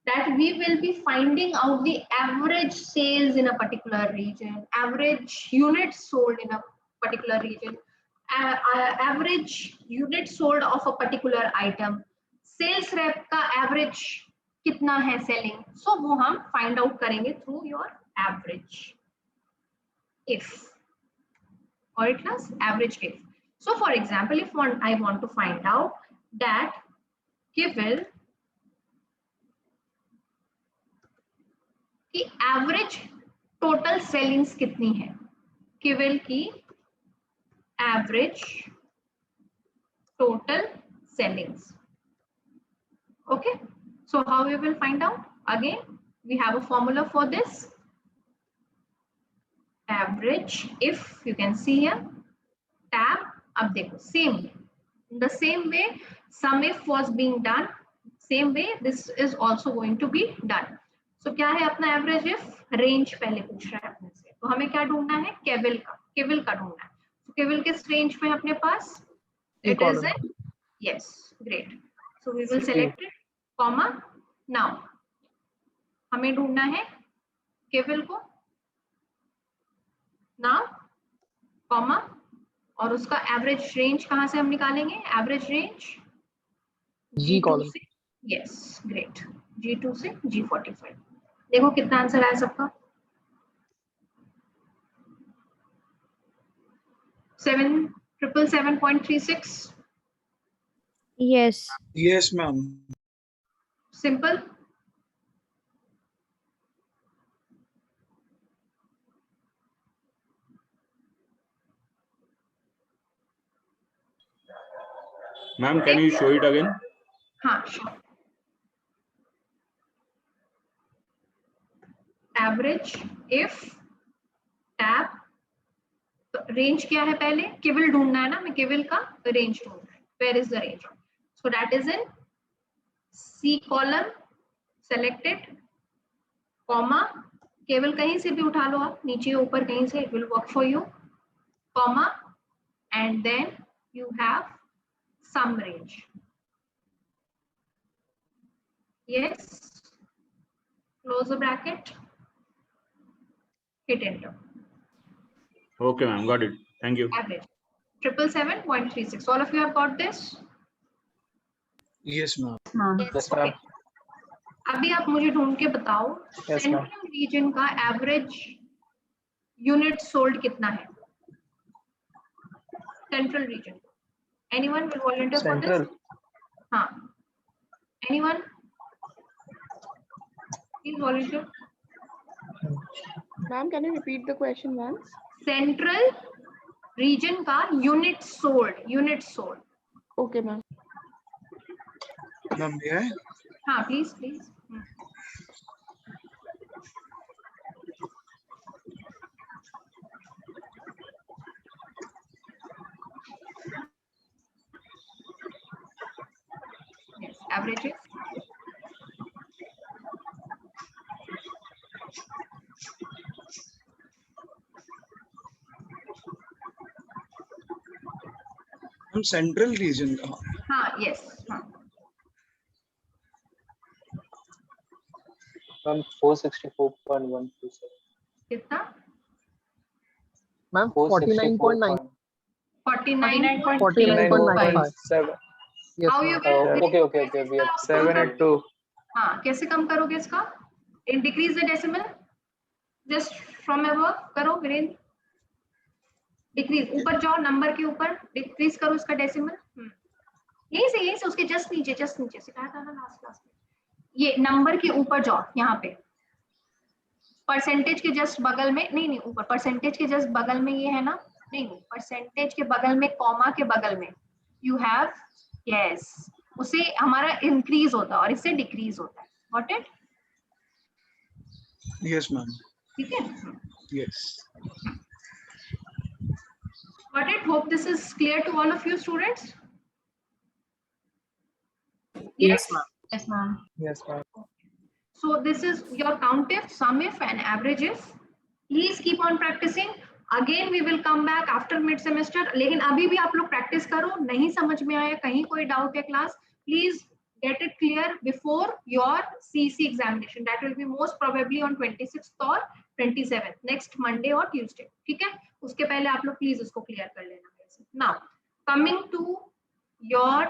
That we will be finding out the average sales in a particular region, average units sold in a particular region, average units sold of a particular item, sales rep का average कितना है selling. So वो हम find out करेंगे through your average if. Or it class average if. So for example, if I want to find out that Kivel की average total ceilings कितनी है, किविल की average total ceilings. Okay, so how we will find out? Again, we have a formula for this. Average if, you can see here, tab. अब देखो same, in the same way sum if was being done, same way this is also going to be done. So क्या है अपना average if, range पहले पूछ रहा है अपने से, तो हमें क्या ढूंढना है, केविल का ढूंढना है. तो केविल किस रेंज में अपने पास, it is in, yes, great. So we will select it comma. Now हमें ढूंढना है केवल को, नाउ कॉमा, और उसका एवरेज रेंज कहां से हम निकालेंगे? Average range G column. से, यस ग्रेट, G2 से G45। देखो कितना आंसर आया सबका? 7,777.36। Yes. Yes, ma'am. Simple. Ma'am, can you show it again? हाँ श्योर। एवरेज इफ टैब, तो रेंज क्या है? पहले केवल ढूंढना है ना, मैं केवल का रेंज ढूंढना है। Where is the range? So that is in C column, selected, comma, केवल कहीं से भी उठा लो आप, नीचे ऊपर कहीं से, it will work for you, comma, and then you have sum range. yes, close the bracket, hit enter. Okay, ma'am, got it. Thank you. Average 777.36. all of you have got this? Yes, ma'am. Yes, ma'am. अभी आप मुझे ढूंढ के बताओ Yes, ma'am. Central reason का average unit sold कितना है? Central region, anyone will volunteer for Central. This? हाँ, anyone please volunteer. Ma'am, can you repeat the question once? Central reason का unit sold, unit sold. Okay, ma'am. Ma'am, may I? हाँ please please. yes, averages, हम सेंट्रल reason का। हाँ yes, हाँ Ma'am, 464.127. कितना? Ma'am, 49.9. 49.9. 49.95. Yes, How you ma'am. will Okay. We have 7 and 2. हाँ, कैसे कम करोगे इसका? Decrease the decimal just from above करो वीरेंद्र, डिक्रीज, ऊपर जाओ नंबर के ऊपर, डिक्रीज करो इसका डेसिमल। यही से उसके जस्ट नीचे सिखाया था ना लास्ट क्लास में। ये नंबर के ऊपर जाओ, यहाँ पे परसेंटेज के जस्ट बगल में, नहीं ऊपर, परसेंटेज के जस्ट बगल में ये है ना, नहीं परसेंटेज के बगल में, कॉमा के बगल में यू हैव, यस, उसे हमारा इंक्रीज होता है और इससे डिक्रीज होता है। Got it? Yes, ma'am. ठीक है, Yes. Got it? Hope this is clear to all of you students. Yes, ma'am. Yes, ma'am. Yes, ma'am. So this is your count if, sum if and average if. Please keep on practicing. Again we will come back after mid semester. लेकिन अभी भी आप लोग practice करो, नहीं समझ में आया, कहीं कोई डाउट है class, please get it clear before your CC examination. That will be most probably on 26th or 27th, next Monday or Tuesday. ठीक है? उसके पहले आप लोग प्लीज उसको क्लियर कर लेना। Now coming to your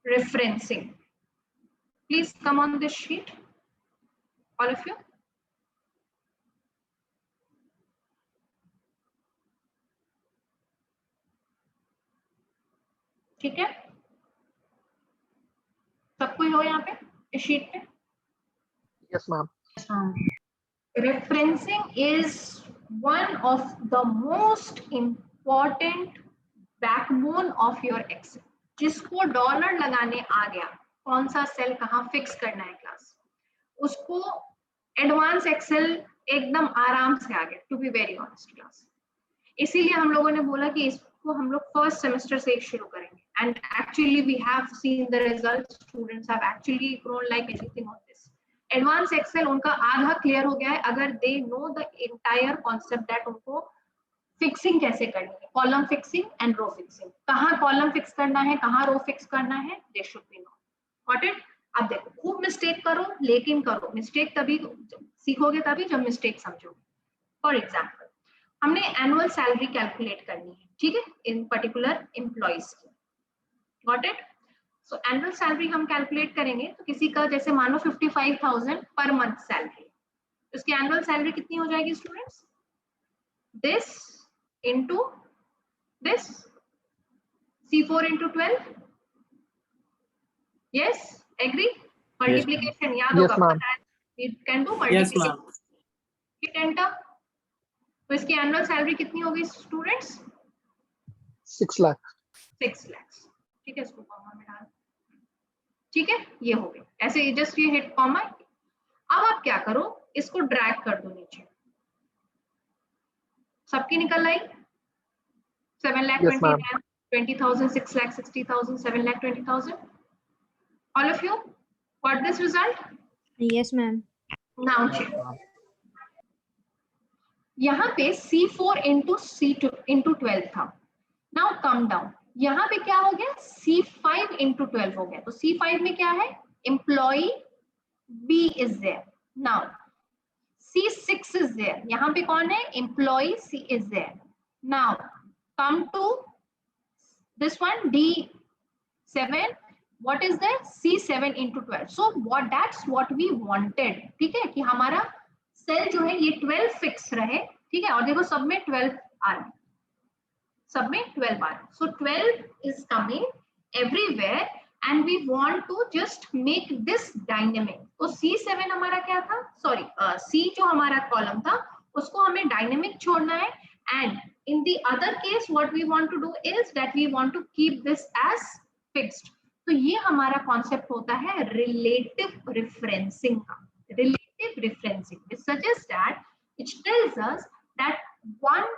referencing, please come on this sheet, all of you. ठीक है, सब कोई हो यहाँ पे इस शीट पे? Yes, ma'am. Referencing is one of the most important backbone of your Excel. जिसको डॉलर लगाने आ गया, कौन सा सेल कहाँ फिक्स करना है क्लास, उसको एडवांस एक्सेल एकदम आराम से आ गया, to be very honest class. इसीलिए हम लोगों ने बोला कि इसको हम लोग फर्स्ट सेमेस्टर से शुरू करेंगे, and actually we have seen the results, students have actually grown like anything on this. Advance excel उनका आधा क्लियर हो गया है अगर they know the entire concept that उनको फिक्सिंग कैसे करनी है, column fixing and row fixing, कहाँ कॉलम फिक्स करना है, कहाँ रो फिक्स करना है, they should be know. Got it? अब देखो, खूब मिस्टेक करो, लेकिन करो मिस्टेक तभी सीखोगे, तभी जब मिस्टेक समझोगे। फॉर एग्जाम्पल, हमने एनुअल सैलरी कैलकुलेट करनी है, ठीक है, इन पर्टिकुलर एम्प्लॉइज की, got it? So annual salary हम कैलकुलेट करेंगे तो किसी का जैसे मानो 55,000 पर मंथ सैलरी, उसकी एनुअल सैलरी कितनी हो जाएगी students? This into this, C4 into 12, yes, agree? Multiplication याद Yes, होगा, ma'am. पता है, we can do Yes, multiplication. ma'am. Hit enter. तो इसकी एनुअल सैलरी कितनी होगी स्टूडेंट्स? 6 lakh. 6 lakhs, ठीक है, इसको कॉमा में डाल, ठीक है, ये हो गया, ऐसे जस्ट ये हिट कॉमा। अब आप क्या करो, इसको ड्रैग कर दो नीचे, सबकी निकल आई, 7 lakh Yes, ma'am. 20,000, 6 lakh 60,000, 7 lakh 20,000. All of you got this result? Yes, ma'am. Now check. यहाँ पे C4 into C2 into 12 था. Now come down. यहाँ पे क्या हो गया? C5 into 12 हो गया. तो C5 में क्या है? Employee B is there. Now C6 is there. यहाँ पे कौन है? Employee C is there. Now come to this one D7. What is that? C7 into 12. So that's what we wanted. ठीक है, कि हमारा सेल जो है ये 12 फिक्स रहे, ठीक है, और देखो सब में 12 आ रहा है, सब में 12 आ रहा है, so 12 is coming everywhere and we want to just make this dynamic. तो C7 हमारा क्या था, सॉरी C जो हमारा कॉलम था उसको हमें डायनेमिक छोड़ना है, and in the other case what we want to do is that we want to keep this as fixed. तो ये हमारा कॉन्सेप्ट होता है रिलेटिव रेफरेंसिंग का। Relative referencing, which suggests that, which tells us that one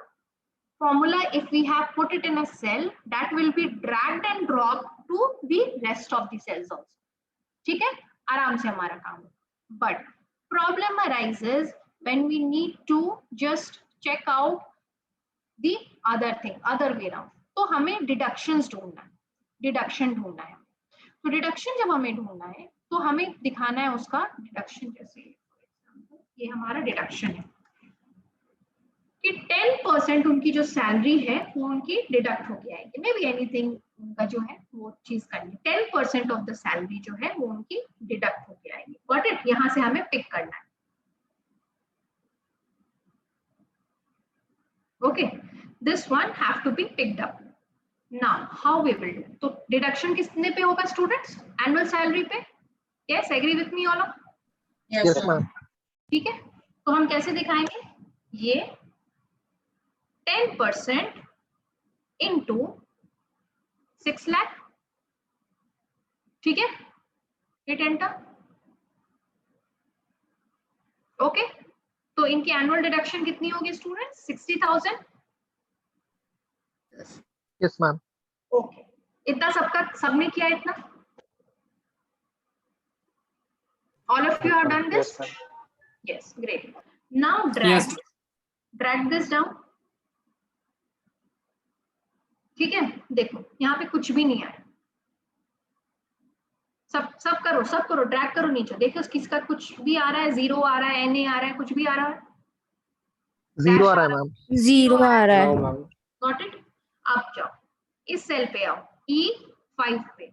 formula, if we have put it in a cell, that will be dragged and dropped to the rest of the cells also. ठीक है, आराम से हमारा काम। But problem arises when we need to just check out the other thing, other way around. तो हमें deductions ढूंढना है, deduction ढूंढना है। तो डिडक्शन जब हमें ढूंढना है तो हमें दिखाना है उसका डिडक्शन, जैसे ये हमारा डिडक्शन है कि 10% उनकी जो सैलरी है वो उनकी डिडक्ट हो गया है, मे बी एनीथिंग उनका जो है वो चीज करनी, 10% ऑफ द सैलरी जो है वो उनकी डिडक्ट हो गया है। Got it? यहां से हमें पिक करना है। Okay, this one have to be picked up. Now, how we will do? तो डिडक्शन किसने पे होगा स्टूडेंट्स? एनुअल सैलरी पे। Yes, agree with me all of? Yes, ma'am. ठीक है, तो हम कैसे दिखाएंगे? ये 10% into 6 लाख, ठीक है, हिट एंटर। ओके, तो इनकी एनुअल डिडक्शन कितनी होगी स्टूडेंट्स? 60,000। Yes, ma'am. ओके, इतना सबने किया इतना? All of you have done this? Yes, great. Now drag this down. ठीक है, देखो यहाँ पे कुछ भी नहीं आया, सब करो, ड्रैग करो नीचे, देखो किसका कुछ भी आ रहा है, 0 आ रहा है, NA आ रहा है, कुछ भी आ रहा है? 0 आ रहा है मैम। 0 आ रहा है। Got it? अब जाओ इस सेल पे, आओ E5 पे,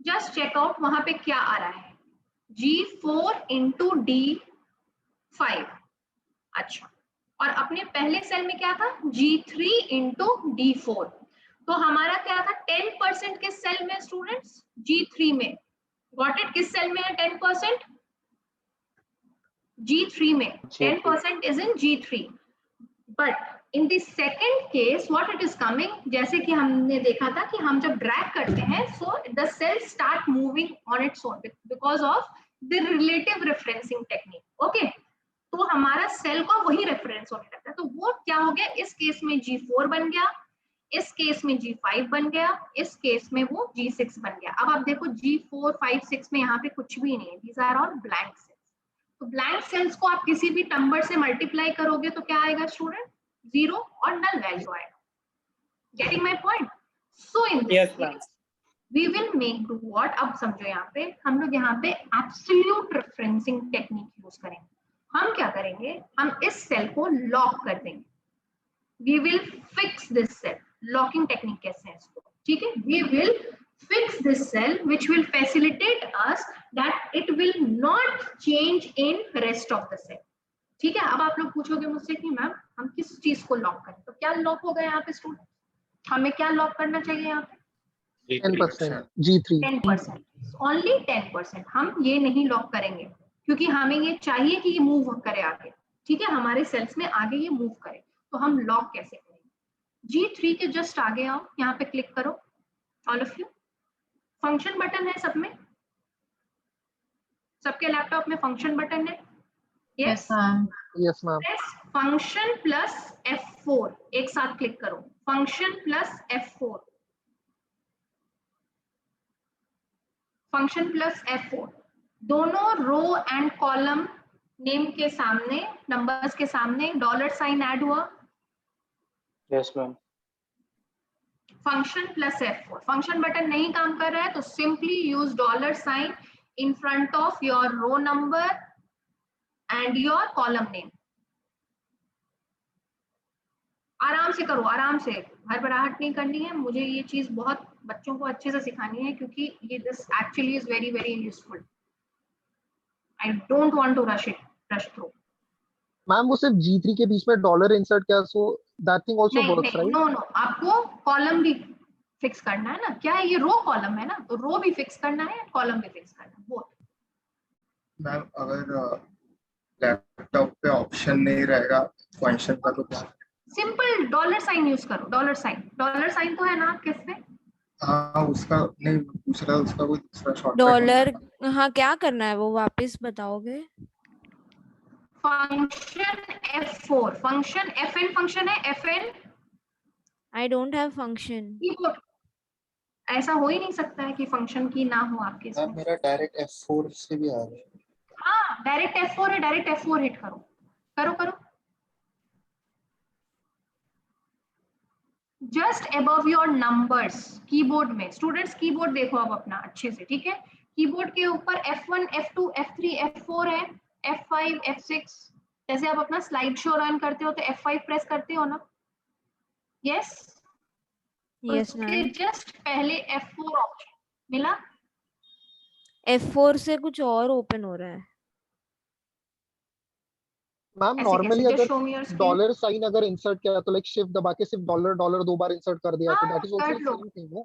जस्ट चेक आउट वहां पे क्या आ रहा है, G4 into D5। अच्छा, और अपने पहले सेल में क्या था? G3 into D4। तो हमारा क्या था? 10% किस सेल में स्टूडेंट्स? G3 में। Got it? किस सेल में है 10%? G3 में। 10% is in G3, but in the second case what it is coming, जैसे कि हमने देखा था कि हम जब ड्रैग करते हैं so the cells start moving on its own because of the relative referencing technique. Okay, तो हमारा सेल का वही रेफरेंस होने लगता है। तो वो क्या हो गया, इस केस में G4 बन गया, इस केस में G5 बन गया, इस केस में वो G6 बन गया। अब आप देखो G4, 5, 6 में यहाँ पे कुछ भी नहीं है, these are all blank cells। तो ब्लैंक सेल्स को आप किसी भी नंबर से मल्टीप्लाई करोगे तो क्या आएगा स्टूडेंट? 0 और नल वैल्यू आएगा। Getting my point? So in this we will make do what, अब समझो यहाँ पे हम लोग यहाँ पे एब्सोल्यूट रेफरेंसिंग टेक्निक यूज करेंगे। हम क्या करेंगे, हम इस सेल को लॉक कर देंगे। We will fix this cell, locking technique कहते हैं इसको, ठीक है। We will fix this cell which will facilitate us that it will not change in rest of the cell, ठीक है। अब आप लोग पूछोगे मुझसे कि मैम हम किस चीज को लॉक करें, तो क्या लॉक होगा यहाँ पे स्टूडेंट, हमें क्या लॉक करना चाहिए यहाँ पे? 10% G3 10%, ओनली 10%। हम ये नहीं लॉक करेंगे क्योंकि हमें ये चाहिए कि ये मूव करे आगे, ठीक है, हमारे सेल्स में आगे ये मूव करे। तो हम लॉक कैसे करेंगे? G3 के जस्ट आगे आओ, यहाँ पे क्लिक करो all of you. Function button है सब में, सबके लैपटॉप में फंक्शन बटन है? Yes yes ma'am press function plus F4, एक साथ क्लिक करो, function plus F4, function plus F4। दोनों रो एंड कॉलम नेम के सामने, नंबर्स के सामने डॉलर साइन ऐड हुआ। Yes ma'am. Function plus F4, function button नहीं काम कर रहा है तो simply use dollar sign in front of your row number and your column name. आराम से करो, आराम से, हड़बड़ाहट नहीं करनी है। मुझे ये चीज बहुत बच्चों को अच्छे से सिखानी है क्योंकि ये this actually is very very useful. I don't want to rush through. Ma'am वो सिर्फ G3 के बीच में डॉलर इंसर्ट किया, सो दैट थिंग आल्सो नहीं वर्क्स नहीं, राइट? नो नो, आपको कॉलम भी फिक्स करना है ना, क्या है ये रो कॉलम है ना, तो रो भी फिक्स करना है, कॉलम भी फिक्स करना है, बोथ। मैम अगर लैपटॉप पे ऑप्शन नहीं रहेगा फंक्शन का तो क्या? सिंपल डॉलर साइन यूज करो, डॉलर साइन तो है ना आपके इसमें? हाँ उसका नहीं पूछ रहा, उसका कोई दूसरा शॉर्टकट डॉलर, हाँ क्या करना है वो वापस बताओगे? Function F4, function FN, function है FN। I don't have function. Keyboard, ऐसा हो ही नहीं सकता है कि फंक्शन की ना हो आपके मैम इसमें। मेरा डायरेक्ट F4 से भी आ रहा है। हाँ डायरेक्ट F4 है, डायरेक्ट F4 हिट करो, करो करो। Just above your numbers keyboard में, स्टूडेंट्स कीबोर्ड देखो अब अपना अच्छे से, ठीक है। कीबोर्ड के ऊपर F1 F2 F3 F4 है, F5 F6। जैसे आप अपना स्लाइड शो रन करते हो तो F5 प्रेस करते हो ना? यस, यस उसके मैम। जस्ट पहले F4 ऑप्शन मिला। F4 से कुछ और ओपन हो रहा है। मैम ऐसे नॉर्मली कैसे? अगर just show me your screen. Dollar sign अगर इंसर्ट किया तो लाइक शिफ्ट दबा के सिर्फ डॉलर डॉलर 2 बार इंसर्ट कर दिया तो हाँ दैट इज आल्सो कर लो, सेम थिंग ना?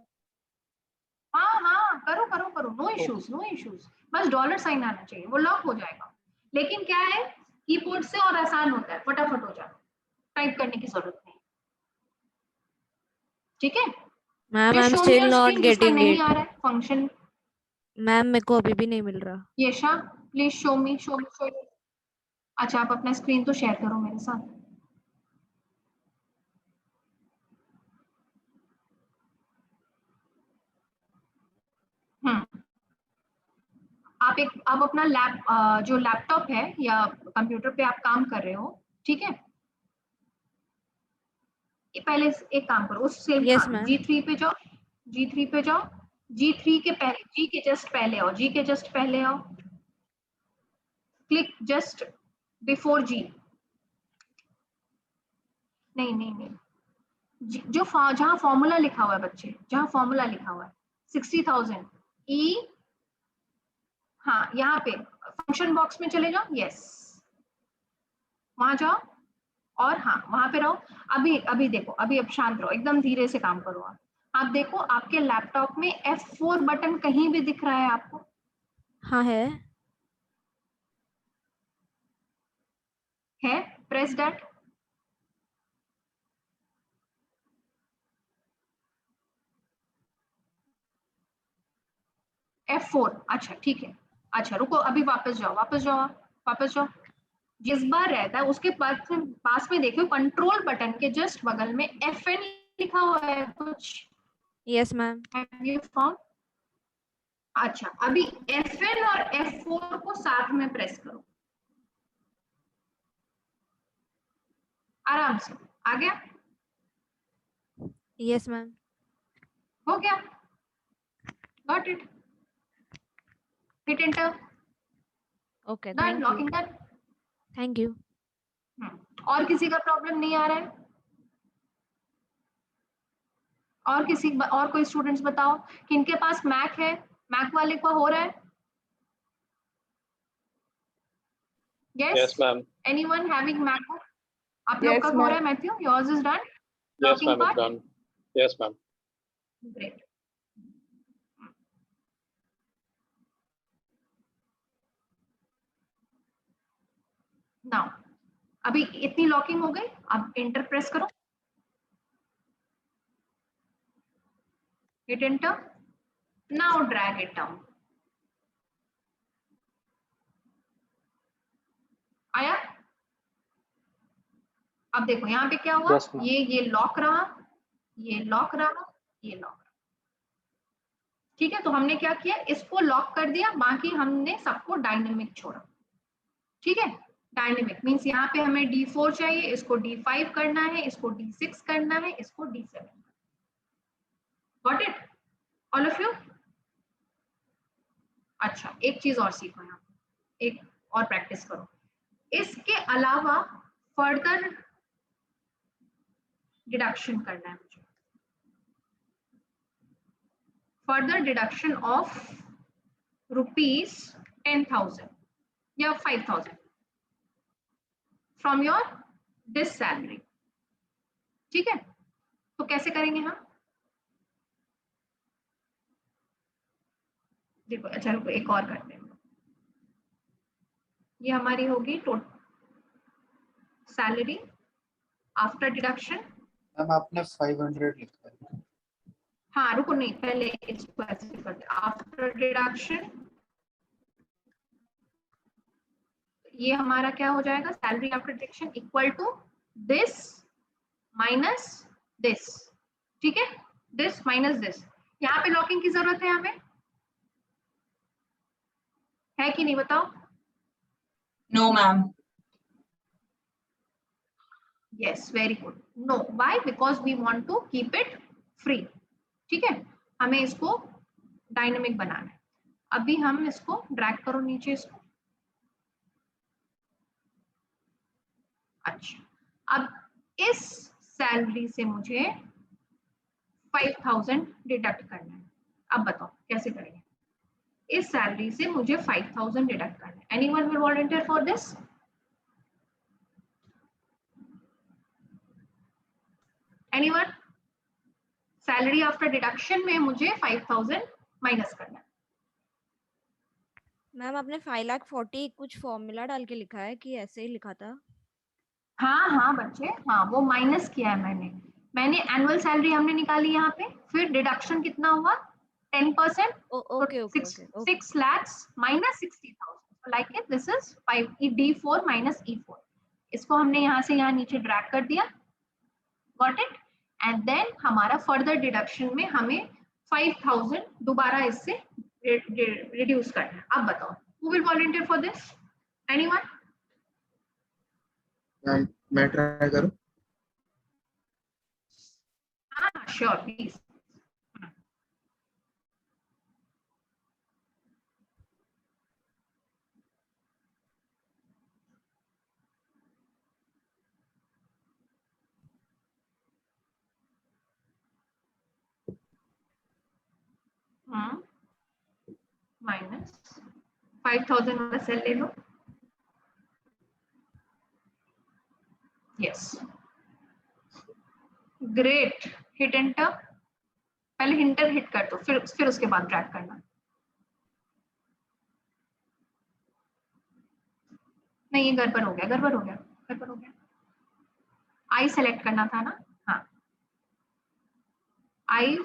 हाँ हाँ करो करो करो, नो इश्यूज नो इश्यूज, बस डॉलर साइन आना चाहिए, वो लॉक हो जाएगा। लेकिन क्या है, कीबोर्ड से और आसान होता है, फटाफट हो जाता है, टाइप करने की जरूरत नहीं, ठीक है। Ma'am I M show me still your not screen जिसका गेटिंग नहीं आ इट। रहा है फंक्शन। मैम मेरे को अभी भी नहीं मिल रहा। Yesha please show me show me. अच्छा आप अपना स्क्रीन तो शेयर करो मेरे साथ। आप अपना जो लैपटॉप है या कंप्यूटर पे आप काम कर रहे हो, ठीक है, ये पहले एक काम करो, उससे यस मैम। G3 पे जाओ, G3 पे जाओ, G3 के पहले, G के जस्ट पहले आओ, G के जस्ट पहले आओ, क्लिक जस्ट बिफोर G। नहीं नहीं नहीं, जो जहां फॉर्मूला लिखा हुआ है बच्चे, जहां फॉर्मूला लिखा हुआ है 60,000 E, हाँ यहाँ पे फंक्शन बॉक्स में चले जाओ, यस वहां जाओ और हाँ वहां पे रहो। अभी अभी देखो, अभी अब शांत रहो, एकदम धीरे से काम करो। आप देखो आपके लैपटॉप में F4 बटन कहीं भी दिख रहा है आपको? हाँ है। Press that. F4, अच्छा ठीक है। अच्छा रुको, अभी वापस जाओ, वापस जाओ, वापस जाओ। जिस बार रहता है उसके पास में देखो कंट्रोल बटन के जस्ट बगल में FN लिखा हुआ है कुछ? Yes ma'am. अच्छा अभी FN और F4 को साथ में प्रेस करो, आराम से। आ गया? Yes ma'am. हो गया? Got it? Hit enter. Okay, Done. thank you. Locking done. Thank you. और किसी का प्रॉब्लम नहीं आ रहा है? और कोई स्टूडेंट्स बताओ किनके पास मैक है? मैक वाले को हो रहा है? Yes, ma'am. Anyone having MacBook? आप लोग का हो रहा है Matthew? Yours is done? Yes, Locking ma'am. It's part? done. Yes, ma'am. Great. Now, अभी इतनी लॉकिंग हो गई, अब एंटर प्रेस करो, hit enter, now drag it down. आया? अब देखो यहाँ पे क्या हुआ? Yes, ma'am. ये लॉक रहा, ये लॉक रहा, ये लॉक रहा। ठीक है, तो हमने क्या किया, इसको लॉक कर दिया, बाकी हमने सबको डायनेमिक छोड़ा। ठीक है, डायनेमिक मींस यहाँ पे हमें D4 चाहिए, इसको D5 करना है, इसको D6 करना है, इसको D7। Got it all of you? अच्छा, एक चीज और सीखो यहाँ, एक और प्रैक्टिस करो। इसके अलावा फर्दर डिडक्शन करना है मुझे, फर्दर डिडक्शन ऑफ ₹10,000 या 5,000 फ्रॉम योर दिस सैलरी। ठीक है, तो कैसे करेंगे हम? देखो, अच्छा रुको, एक और करते हैं। ये हमारी होगी total salary after deduction. Ma'am आपने 500 लिखा है। हाँ रुको, नहीं पहले इसको ऐसे करते, आफ्टर डिडक्शन ये हमारा क्या हो जाएगा, salary after deduction equal to this minus this. ठीक है, दिस माइनस दिस। यहाँ पे लॉकिंग की जरूरत है हमें, है कि नहीं बताओ? No ma'am. Yes, very good. No, why? Because we want to keep it free. ठीक है, हमें इसको डायनेमिक बनाना है। अभी हम इसको ड्रैग करो नीचे इसको। अच्छा, अब इस सैलरी से मुझे 5,000 डिडक्ट करना है। अब बताओ कैसे करेंगे? इस सैलरी से मुझे 5,000 डिडक्ट करना है। Anyone will volunteer for this? Anyone? Salary after deduction में मुझे 5,000 माइनस करना है। मैम आपने 5,40,000 कुछ फॉर्मूला डाल के लिखा है कि ऐसे ही लिखा था? हाँ हाँ बच्चे, हाँ वो माइनस किया है मैंने एनुअल सैलरी हमने निकाली यहाँ पे, फिर डिडक्शन कितना हुआ 10%। Okay okay 6 lakhs minus 60,000, so like it, this is 5 D4 minus E4। इसको हमने यहाँ से यहाँ नीचे ड्रैग कर दिया, गॉट इट। एंड देन हमारा फर्दर डिडक्शन में हमें 5,000 दोबारा इससे रिड्यूस करना है। अब बताओ, who will volunteer for this? Anyone? मैं ट्राई करूं? हाँ श्योर प्लीज। माइनस 5,000 वाला सेल ले लो। Yes, great. हिट एंटर, पहले इंटर हिट कर दो, फिर उसके बाद ड्रैग करना। नहीं, ये गड़बड़ हो गया, गड़बड़ हो गया, गड़बड़ हो गया। आई सेलेक्ट करना था ना? हाँ, आई।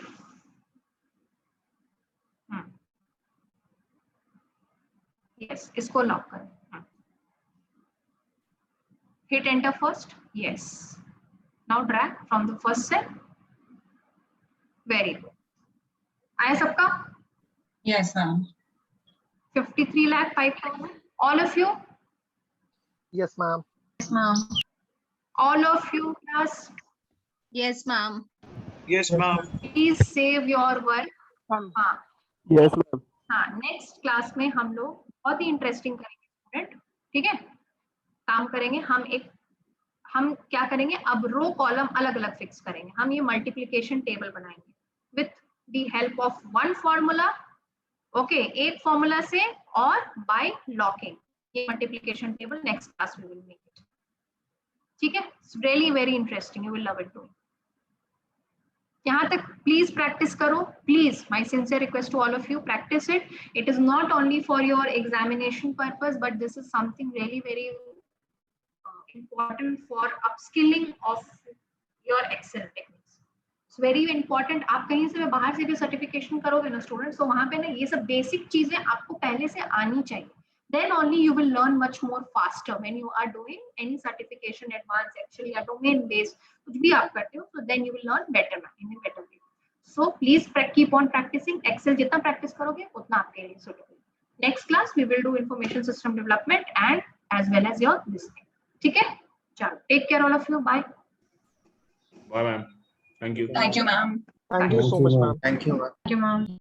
यस, इसको लॉक करें। Hit enter first. Yes, now drag from the first cell. Very good. आया सबका? Yes ma'am. 53,05,000। All of you? Yes, ma'am. Yes ma'am. All of you class? Yes ma'am. Yes ma'am. Please save your work. हाँ, Yes, ma'am. हाँ, next class में हम लोग बहुत ही interesting करेंगे student, ठीक है। काम करेंगे हम क्या करेंगे, अब रो कॉलम अलग अलग फिक्स करेंगे। हम ये मल्टीप्लिकेशन टेबल बनाएंगे with the help of one formula, okay, एक फॉर्मूला से और बाय लॉकिंग। ये मल्टीप्लिकेशन टेबल नेक्स्ट क्लास में विल मेक इट, ठीक है। It's really very interesting, you will love it too. यहाँ तक प्लीज प्रैक्टिस करो, please, my sincere request to all of you, practice it. It is not only for your examination purpose, but this is something really very important for upskilling of your Excel techniques. It's very important. आप कहीं से बाहर से भी certification करोगे ना students, तो वहां पे ना ये सब बेसिक चीजें आपको पहले से आनी चाहिए. Then only you will learn much more faster when you are doing any certification, advanced, actually a domain based कुछ भी आप करते हो, so then you will learn better in a better way. So please keep on practicing. Excel जितना practice करोगे उतना आपके लिए suitable. Next class we will do information system development and as well as your listening. ठीक है, चलो, take care all of you, bye Bye, ma'am. Thank you. Thank you, ma'am. Thank you so much, ma'am. Thank you, ma'am. Thank you, ma'am.